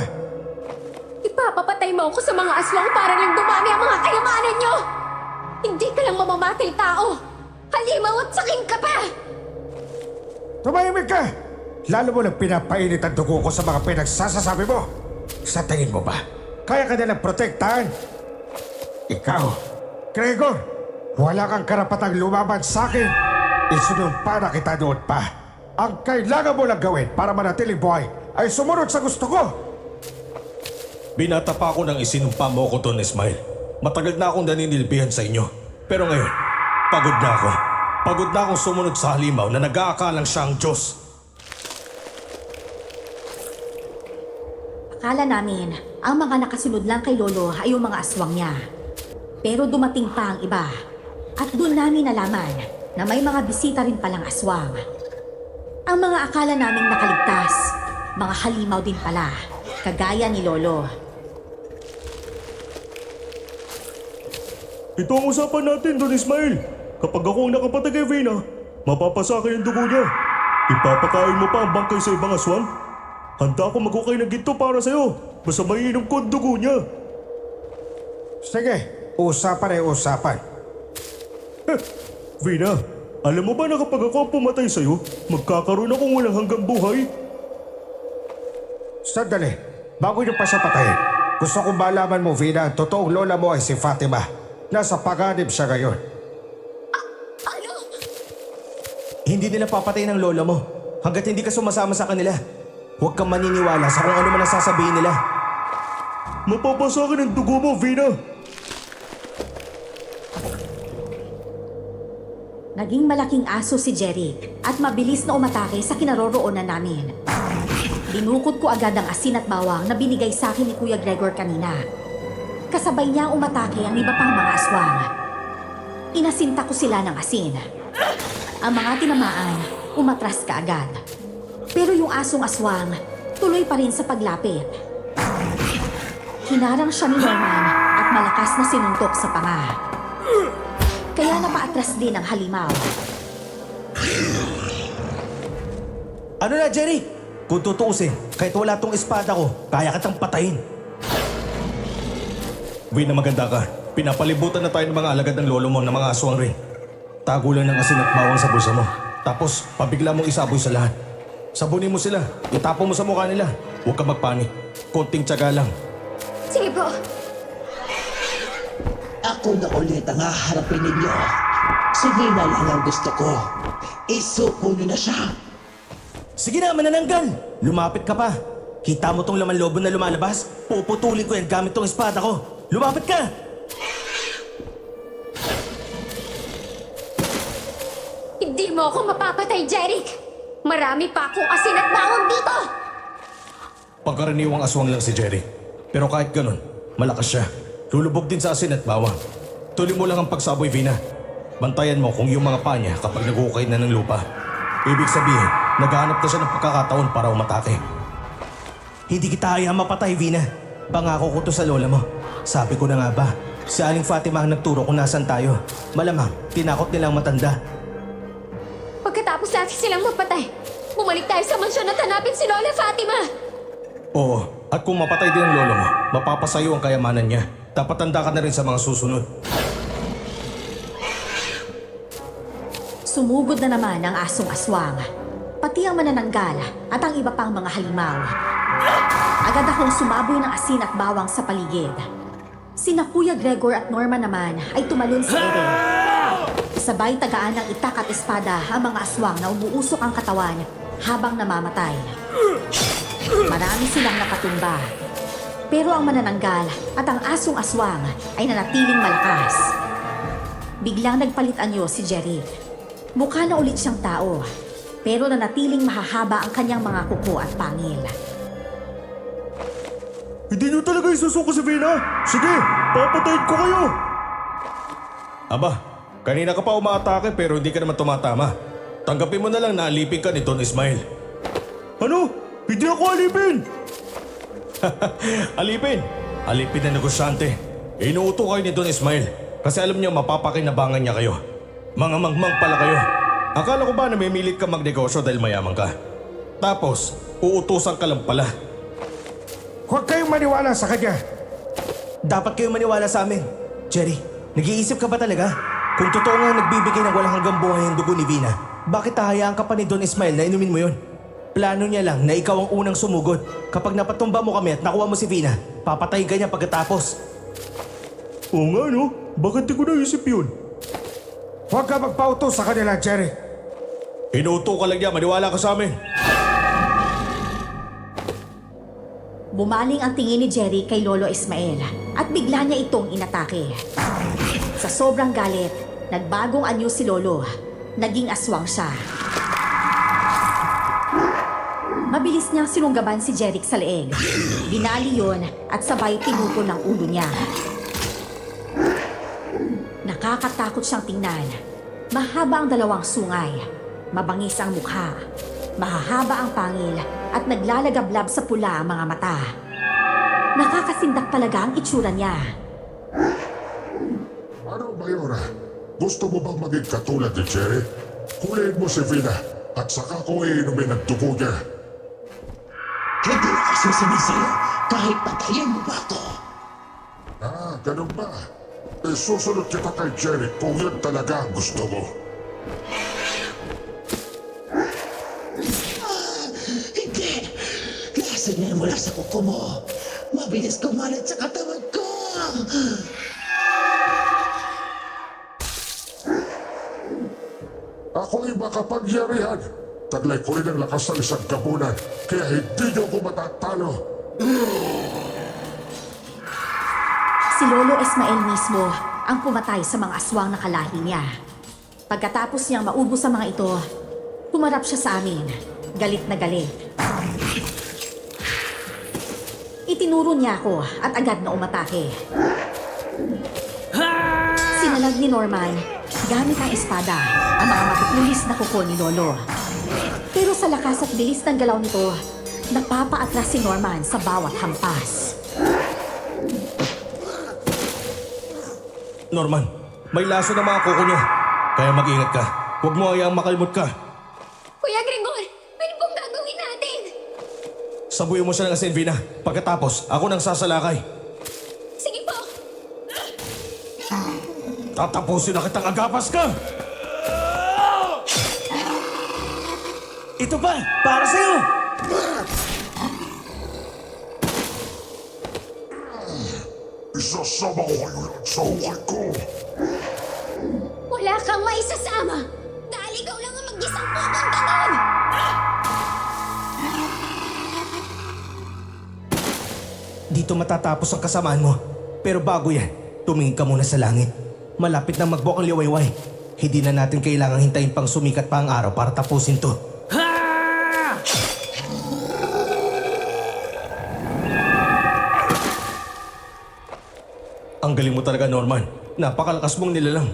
Ipapapatay mo ako sa mga aswang para lang dumami ang mga kayamanan niyo. Hindi ka lang mamamatay tao. Halimaw at saking ka pa. Tumahimik ka! Lalo mo lang pinapainit ang dugo ko sa mga pinagsasasabi mo. Sa tingin mo ba, kaya ka nilang protektahan? Ikaw, Gregor, wala kang karapatang lumaban sa akin. Isinumpa na kita doon pa. Ang kailangan mo lang gawin para manatiling buhay ay sumunod sa gusto ko. Binata pa ako nang isinumpa mo ko, Don Ismail. Matagal na akong naninilbihan sa inyo. Pero ngayon, pagod na ako. Pagod na akong sumunod sa halimaw na nag-aakalang siya ang Diyos. Akala namin, ang mga nakasunod lang kay Lolo ay yung mga aswang niya. Pero dumating pa ang iba. At doon namin nalaman na may mga bisita rin palang aswang. Ang mga akala naming nakaligtas, mga halimaw din pala, kagaya ni Lolo. Ito ang usapan natin, Don Ismail. Kapag ako ang nakapatay kay Vina, mapapasakin ang dugo niya. Ipapakain mo pa ang bangkay sa ibang aswang? Handa ako magukay ng ginto para sa'yo. Basta maiinom ko ang dugo niya. Sige, usapan ay usapan. Vina, alam mo ba na kapag ako ang pumatay sa'yo, magkakaroon akong walang hanggang buhay? Sandali, bago niyo pa siya patayin, gusto kong malaman mo, Vina, ang totoong lola mo ay si Fatima. Nasa paganib siya ngayon. Ano? Hindi nila papatay ng lola mo hanggat hindi ka sumasama sa kanila. Huwag kang maniniwala sa kung ano man ang sasabihin nila. Mapapasakin ang dugo mo, Vina. Naging malaking aso si Jerry at mabilis na umatake sa kinaroroonan namin. Dinukot ko agad ang asin at bawang na binigay sa akin ni Kuya Gregor kanina. Kasabay niya umatake ang iba pang mga aswang. Inasinta ko sila ng asin. Ang mga tinamaan, umatras kaagad. Pero yung asong aswang, tuloy pa rin sa paglapit. Hinarang siya ni Norman at malakas na sinuntok sa panga. Kaya napaatras din ang halimaw. Ano na, Jerry? Kung tutuusin, kahit wala tong espada ko, kaya kitang patayin. Vina, maganda ka. Pinapalibutan na tayo ng mga alagad ng lolo mo na mga aswang rin. Tago lang ng asin at bawang sa bulsa mo. Tapos, pabigla mong isaboy sa lahat. Sabunin mo sila. Itapon mo sa mukha nila. Huwag ka magpanik. Konting tiyaga lang. Sige po. Ako na ulit ang haharapin ninyo. Si Vina lang ang gusto ko. Isuko nyo na siya. Sige na, manananggal! Lumapit ka pa. Kita mo tong laman lobo na lumalabas? Puputulin ko yan gamit tong espada ko. Lumapit ka! Hindi mo ako mapapatay, Jeric! Marami pa akong asin at bawang dito! Pagkaraniwang aswang lang si Jerry. Pero kahit ganun, malakas siya. Lulubog din sa asin at bawang. Tuloy mo lang ang pagsaboy, Vina. Bantayan mo kung yung mga paa niya kapag nag-ukay na ng lupa. Ibig sabihin, naghahanap na siya ng pagkakataon para umatake. Hindi kita hayaan mapatay, Vina. Pangako ko to sa lola mo. Sabi ko na nga ba, si Aling Fatima ang nagturo kung nasan tayo. Malamang, tinakot nilang matanda. Pagkatapos natin silang mapatay, bumalik tayo sa mansyon at hanapin si Lola Fatima! Oo, at kung mapatay din ang lolo mo, mapapasayo ang kayamanan niya. Dapat tanda ka na rin sa mga susunod. Sumugod na naman ang asong aswang, pati ang manananggal at ang iba pang mga halimaw. Agad akong sumaboy ng asin at bawang sa paligid. Sina Kuya Gregor at Norma naman ay tumalon sa ere. Sabay tagaan ng itak at espada ang mga aswang na umuusok ang katawan habang namamatay. Marami silang nakatumba. Pero ang manananggal at ang asong aswang ay nanatiling malakas. Biglang nagpalit anyo si Jerry. Mukha na ulit siyang tao, pero nanatiling mahahaba ang kanyang mga kuko at pangil. Hindi nyo talaga isusuko si Vina? Sige, papatayin ko kayo! Aba, kanina ka pa umaatake pero hindi ka naman tumatama. Tanggapin mo na lang na alipin ka ni Don Ismail. Ano? Hindi ako alipin! Alipin! Alipin na negosyante. Inuuto kayo ni Don Ismail kasi alam niya mapapakinabangan niya kayo. Mga mangmang pala kayo. Akala ko ba namimilit ka magnegosyo dahil mayaman ka? Tapos, uutusan ka lang pala. Huwag kayong maniwala sa kanya. Dapat kayong maniwala sa amin. Jerry, nag-iisip ka ba talaga? Kung totoo nga nagbibigay ng walang hanggang buhay ang dugo ni Vina, bakit hahayaan ka pa ni Don Ismail na inumin mo yun? Plano niya lang na ikaw ang unang sumugod. Kapag napatumba mo kami at nakuha mo si Vina, papatayin ka niya pagkatapos. Oo nga no, bakit di ko naisip yun? Huwag ka magpautos sa kanila, Jerry. Inuuto ka lang niya, maniwala ka sa amin. Bumaling ang tingin ni Jerry kay Lolo Ismael at bigla niya itong inatake. Sa sobrang galit, nagbagong anyo si Lolo. Naging aswang siya. Mabilis niyang sinunggaban si Jeric sa leeg. Binali yon at sabay tinuto ng ulo niya. Nakakatakot siyang tingnan. Mahaba ang dalawang sungay. Mabangis ang mukha. Mahahaba ang pangil at naglalagablab sa pula ang mga mata. Nakakasindak talaga ang itsura niya. Ano, Mayora? Gusto mo bang maging katulad ni Jerry? Huliin mo si Vina at saka ko iinumin ang dugo niya. Hindi ako susunod sa'yo kahit patayin mo ba ako. Ah, ganun ba? Susunod kita kay Jerry kung yun talaga ang gusto mo. Hindi! Lasan niya mula sa kuko mo. Mabilis kumalat sa katawan ko. Ako'y makapangyarihan. Taglay ko rin ang lakas ng isang gabunan, kaya hindi niyo ko matatalo. Si Lolo Ismael mismo ang pumatay sa mga aswang na kalahi niya. Pagkatapos niyang maubos ang mga ito, humarap siya sa amin, galit na galit. Itinuro niya ako at agad na umatake. Sinalag ni Norman gamit ang espada ang mga matutulis na kuko ni Lolo. Pero sa lakas at bilis ng galaw nito, napapaatras si Norman sa bawat hampas. Norman, may laso na mga kuko niyo. Kaya mag-ingat ka. Huwag mo hayaang makalimot ka. Kuya Gregor, ano pong gagawin natin? Sabuyin mo siya ng asin, Vina. Pagkatapos, ako nang sasalakay. Sige po! Tatapusin na kitang agapas ka! Ito pa! Para sa'yo! Isasama ko kayo sa hukay ko. Wala kang maisasama! Dahil ikaw lang ang mag-isang pupunta doon! Dito matatapos ang kasamaan mo. Pero bago yan, tumingin ka muna sa langit. Malapit na magbuok ang liwayway. Hindi na natin kailangang hintayin pang sumikat pa ang araw para tapusin to. Ang galing mo talaga, Norman. Napakalakas mong nilalang.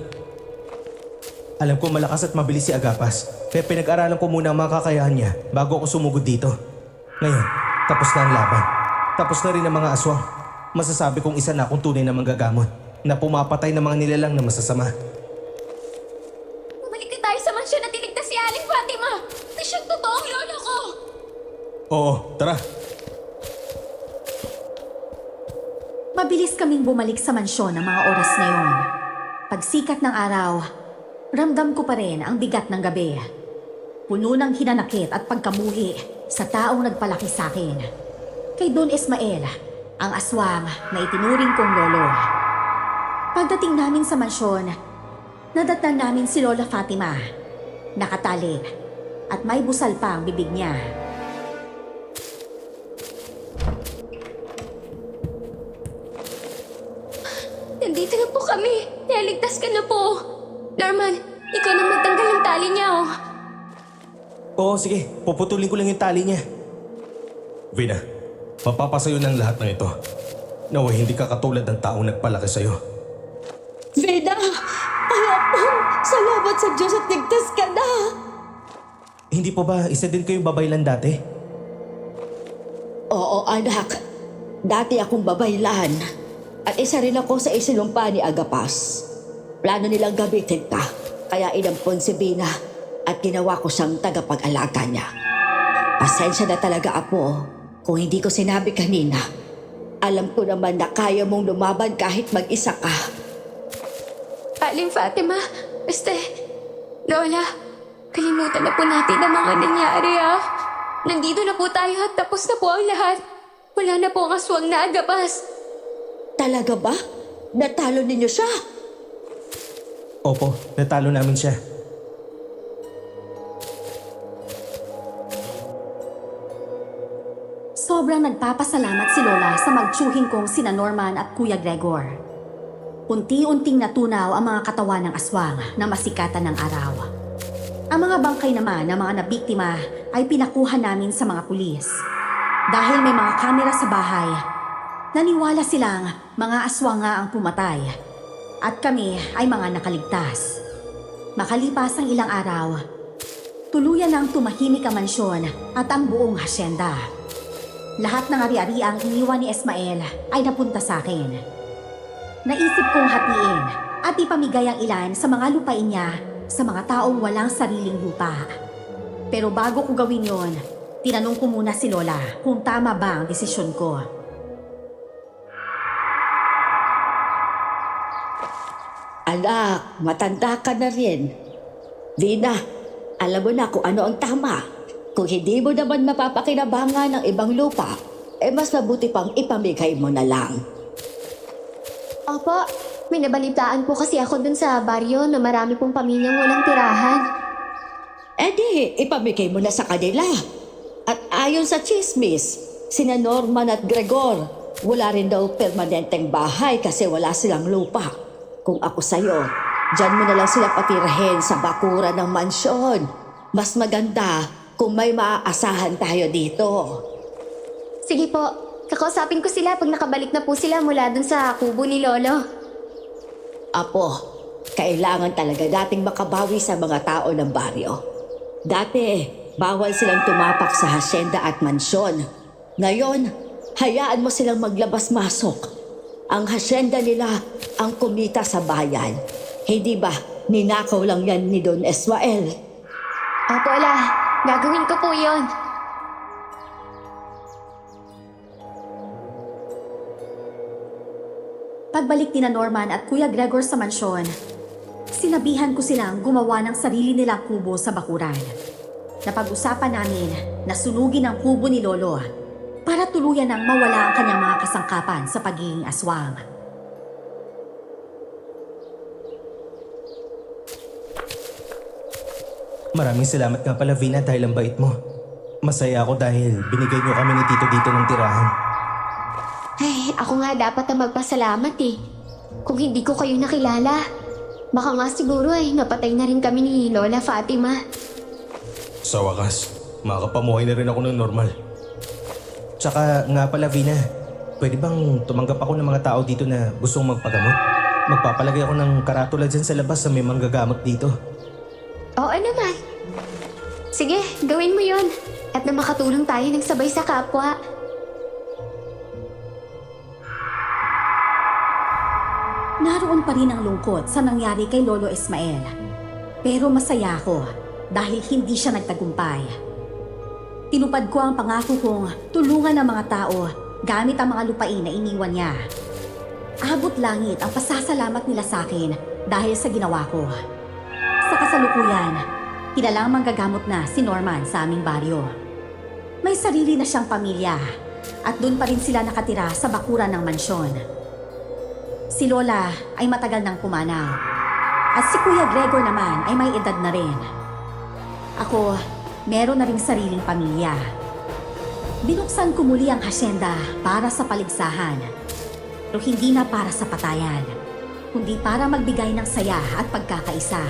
Alam ko malakas at mabilis si Agapas. Kaya pinag-aralan ko muna ang mga kakayahan niya bago ako sumugod dito. Ngayon, tapos na ang laban. Tapos na rin ang mga aswang. Masasabi kong isa na akong tunay na manggagamot na pumapatay ng mga nilalang na masasama. Bumalik na tayo sa mansyon at tinigtas si Aling Fatima! Na siyang totoong lolo ko! Oo, tara. Mabilis kaming bumalik sa mansyon ng mga oras na yon. Pagsikat ng araw, ramdam ko pa rin ang bigat ng gabi. Puno ng hinanakit at pagkamuhi sa taong nagpalaki sa akin. Kay Don Ismael, ang aswang na itinuring kong lolo. Pagdating namin sa mansyon, nadatnan namin si Lola Fatima. Nakatali at may busal pa ang bibig niya. Nandito na po kami! Naligtas ka na po! Norman, ikaw na magtanggal ng tali niya, oh! Oo, sige. Puputulin ko lang yung tali niya. Vina, mapapasayo ng lahat ng ito. Naway hindi ka katulad ng taong nagpalaki sa'yo. Vida! Apo! Salamat sa Diyos at ligtas ka na! Hindi po ba isa din kayong babaylan dati? Oo, anak. Dati akong babaylan. At isa rin ako sa isinumpa ni Agapas. Plano nilang gamitin ka. Kaya inampon si Bina at ginawa ko siyang tagapag-alaga niya. Pasensya na talaga, Apo, kung hindi ko sinabi kanina. Alam ko naman na kaya mong lumaban kahit mag-isa ka. Aling Fatima, Lola, kalimutan na po natin ang mga nangyari, ah. Nandito na po tayo at tapos na po ang lahat. Wala na po ang aswang na Agapas. Talaga ba? Natalo ninyo siya? Opo, natalo namin siya. Sobrang nagpapasalamat si Lola sa magtsuhin kong sina Norman at Kuya Gregor. Unti-unting natunaw ang mga katawan ng aswang na masikatan ng araw. Ang mga bangkay naman ng mga nabiktima ay pinakuha namin sa mga pulis. Dahil may mga kamera sa bahay, naniwala silang mga aswang nga ang pumatay at kami ay mga nakaligtas. Makalipas ang ilang araw, tuluyan nang tumahimik ang mansyon at ang buong hasyenda. Lahat ng ari-ariang iniwan ni Ismael ay napunta sa akin. Naisip kong hatiin at ipamigay ang ilan sa mga lupain niya sa mga taong walang sariling lupa. Pero bago ko gawin yon, tinanong ko muna si Lola kung tama ba ang desisyon ko. Anak, matanda ka na rin. Vina, alam mo na kung ano ang tama. Kung hindi mo naman mapapakinabangan ng ibang lupa, mas mabuti pang ipamigay mo na lang. Opo, may nabalitaan po kasi ako dun sa baryo na marami pong pamilyang walang tirahan. Di, ipamigay mo na sa kanila. At ayon sa chismis, sina Norman at Gregor, wala rin daw permanenteng bahay kasi wala silang lupa. Kung ako sa'yo, dyan mo na lang sila patirahin sa bakuran ng mansyon. Mas maganda kung may maaasahan tayo dito. Sige po, kakausapin ko sila pag nakabalik na po sila mula dun sa kubo ni Lolo. Apo, kailangan talaga dating makabawi sa mga tao ng baryo. Dati, bawal silang tumapak sa hasyenda at mansyon. Ngayon, hayaan mo silang maglabas-masok. Ang hasyenda nila ang kumita sa bayan. Hindi ba ninakaw lang yan ni Don Ismael? Opo, ala. Gagawin ko po yon. Pagbalik ni Norman at Kuya Gregor sa mansyon, sinabihan ko silang gumawa ng sarili nilang kubo sa bakuran. napag-usapan namin na sunugin ang kubo ni Lolo para tuluyan nang mawala ang kanyang mga kasangkapan sa pagiging aswang. Maraming salamat nga pala, Vina, dahil ang bait mo. Masaya ako dahil binigay niyo kami ni Tito dito ng tirahan. Ay, ako nga dapat na magpasalamat eh. Kung hindi ko kayo nakilala, baka nga siguro ay napatay na rin kami ni Lola Fatima. Sa wakas, makapamuhay na rin ako ng normal. Tsaka nga pala, Vina, pwede bang tumanggap ako ng mga tao dito na gustong magpagamot? Magpapalagay ako ng karatula dyan sa labas sa may manggagamot dito. Oo naman. Sige, gawin mo yon. At na makatulong tayo ng sabay sa kapwa. Naroon pa rin ang lungkot sa nangyari kay Lolo Ismael. Pero masaya ako dahil hindi siya nagtagumpay. Tinupad ko ang pangako kong tulungan ang mga tao gamit ang mga lupain na iniwan niya. Abot langit ang pasasalamat nila sa akin dahil sa ginawa ko. Sa kasalukuyan, kilalang manggagamot na si Norman sa aming baryo. May sarili na siyang pamilya at doon pa rin sila nakatira sa bakuran ng mansyon. Si Lola ay matagal nang pumanaw at si Kuya Gregor naman ay may edad na rin. Ako, meron na ring sariling pamilya. Binuksan ko muli ang hasyenda para sa paligsahan, pero hindi na para sa patayan, kundi para magbigay ng saya at pagkakaisa.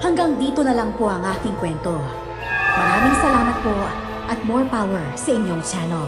Hanggang dito na lang po ang aking kwento. Maraming salamat po at more power sa inyong channel.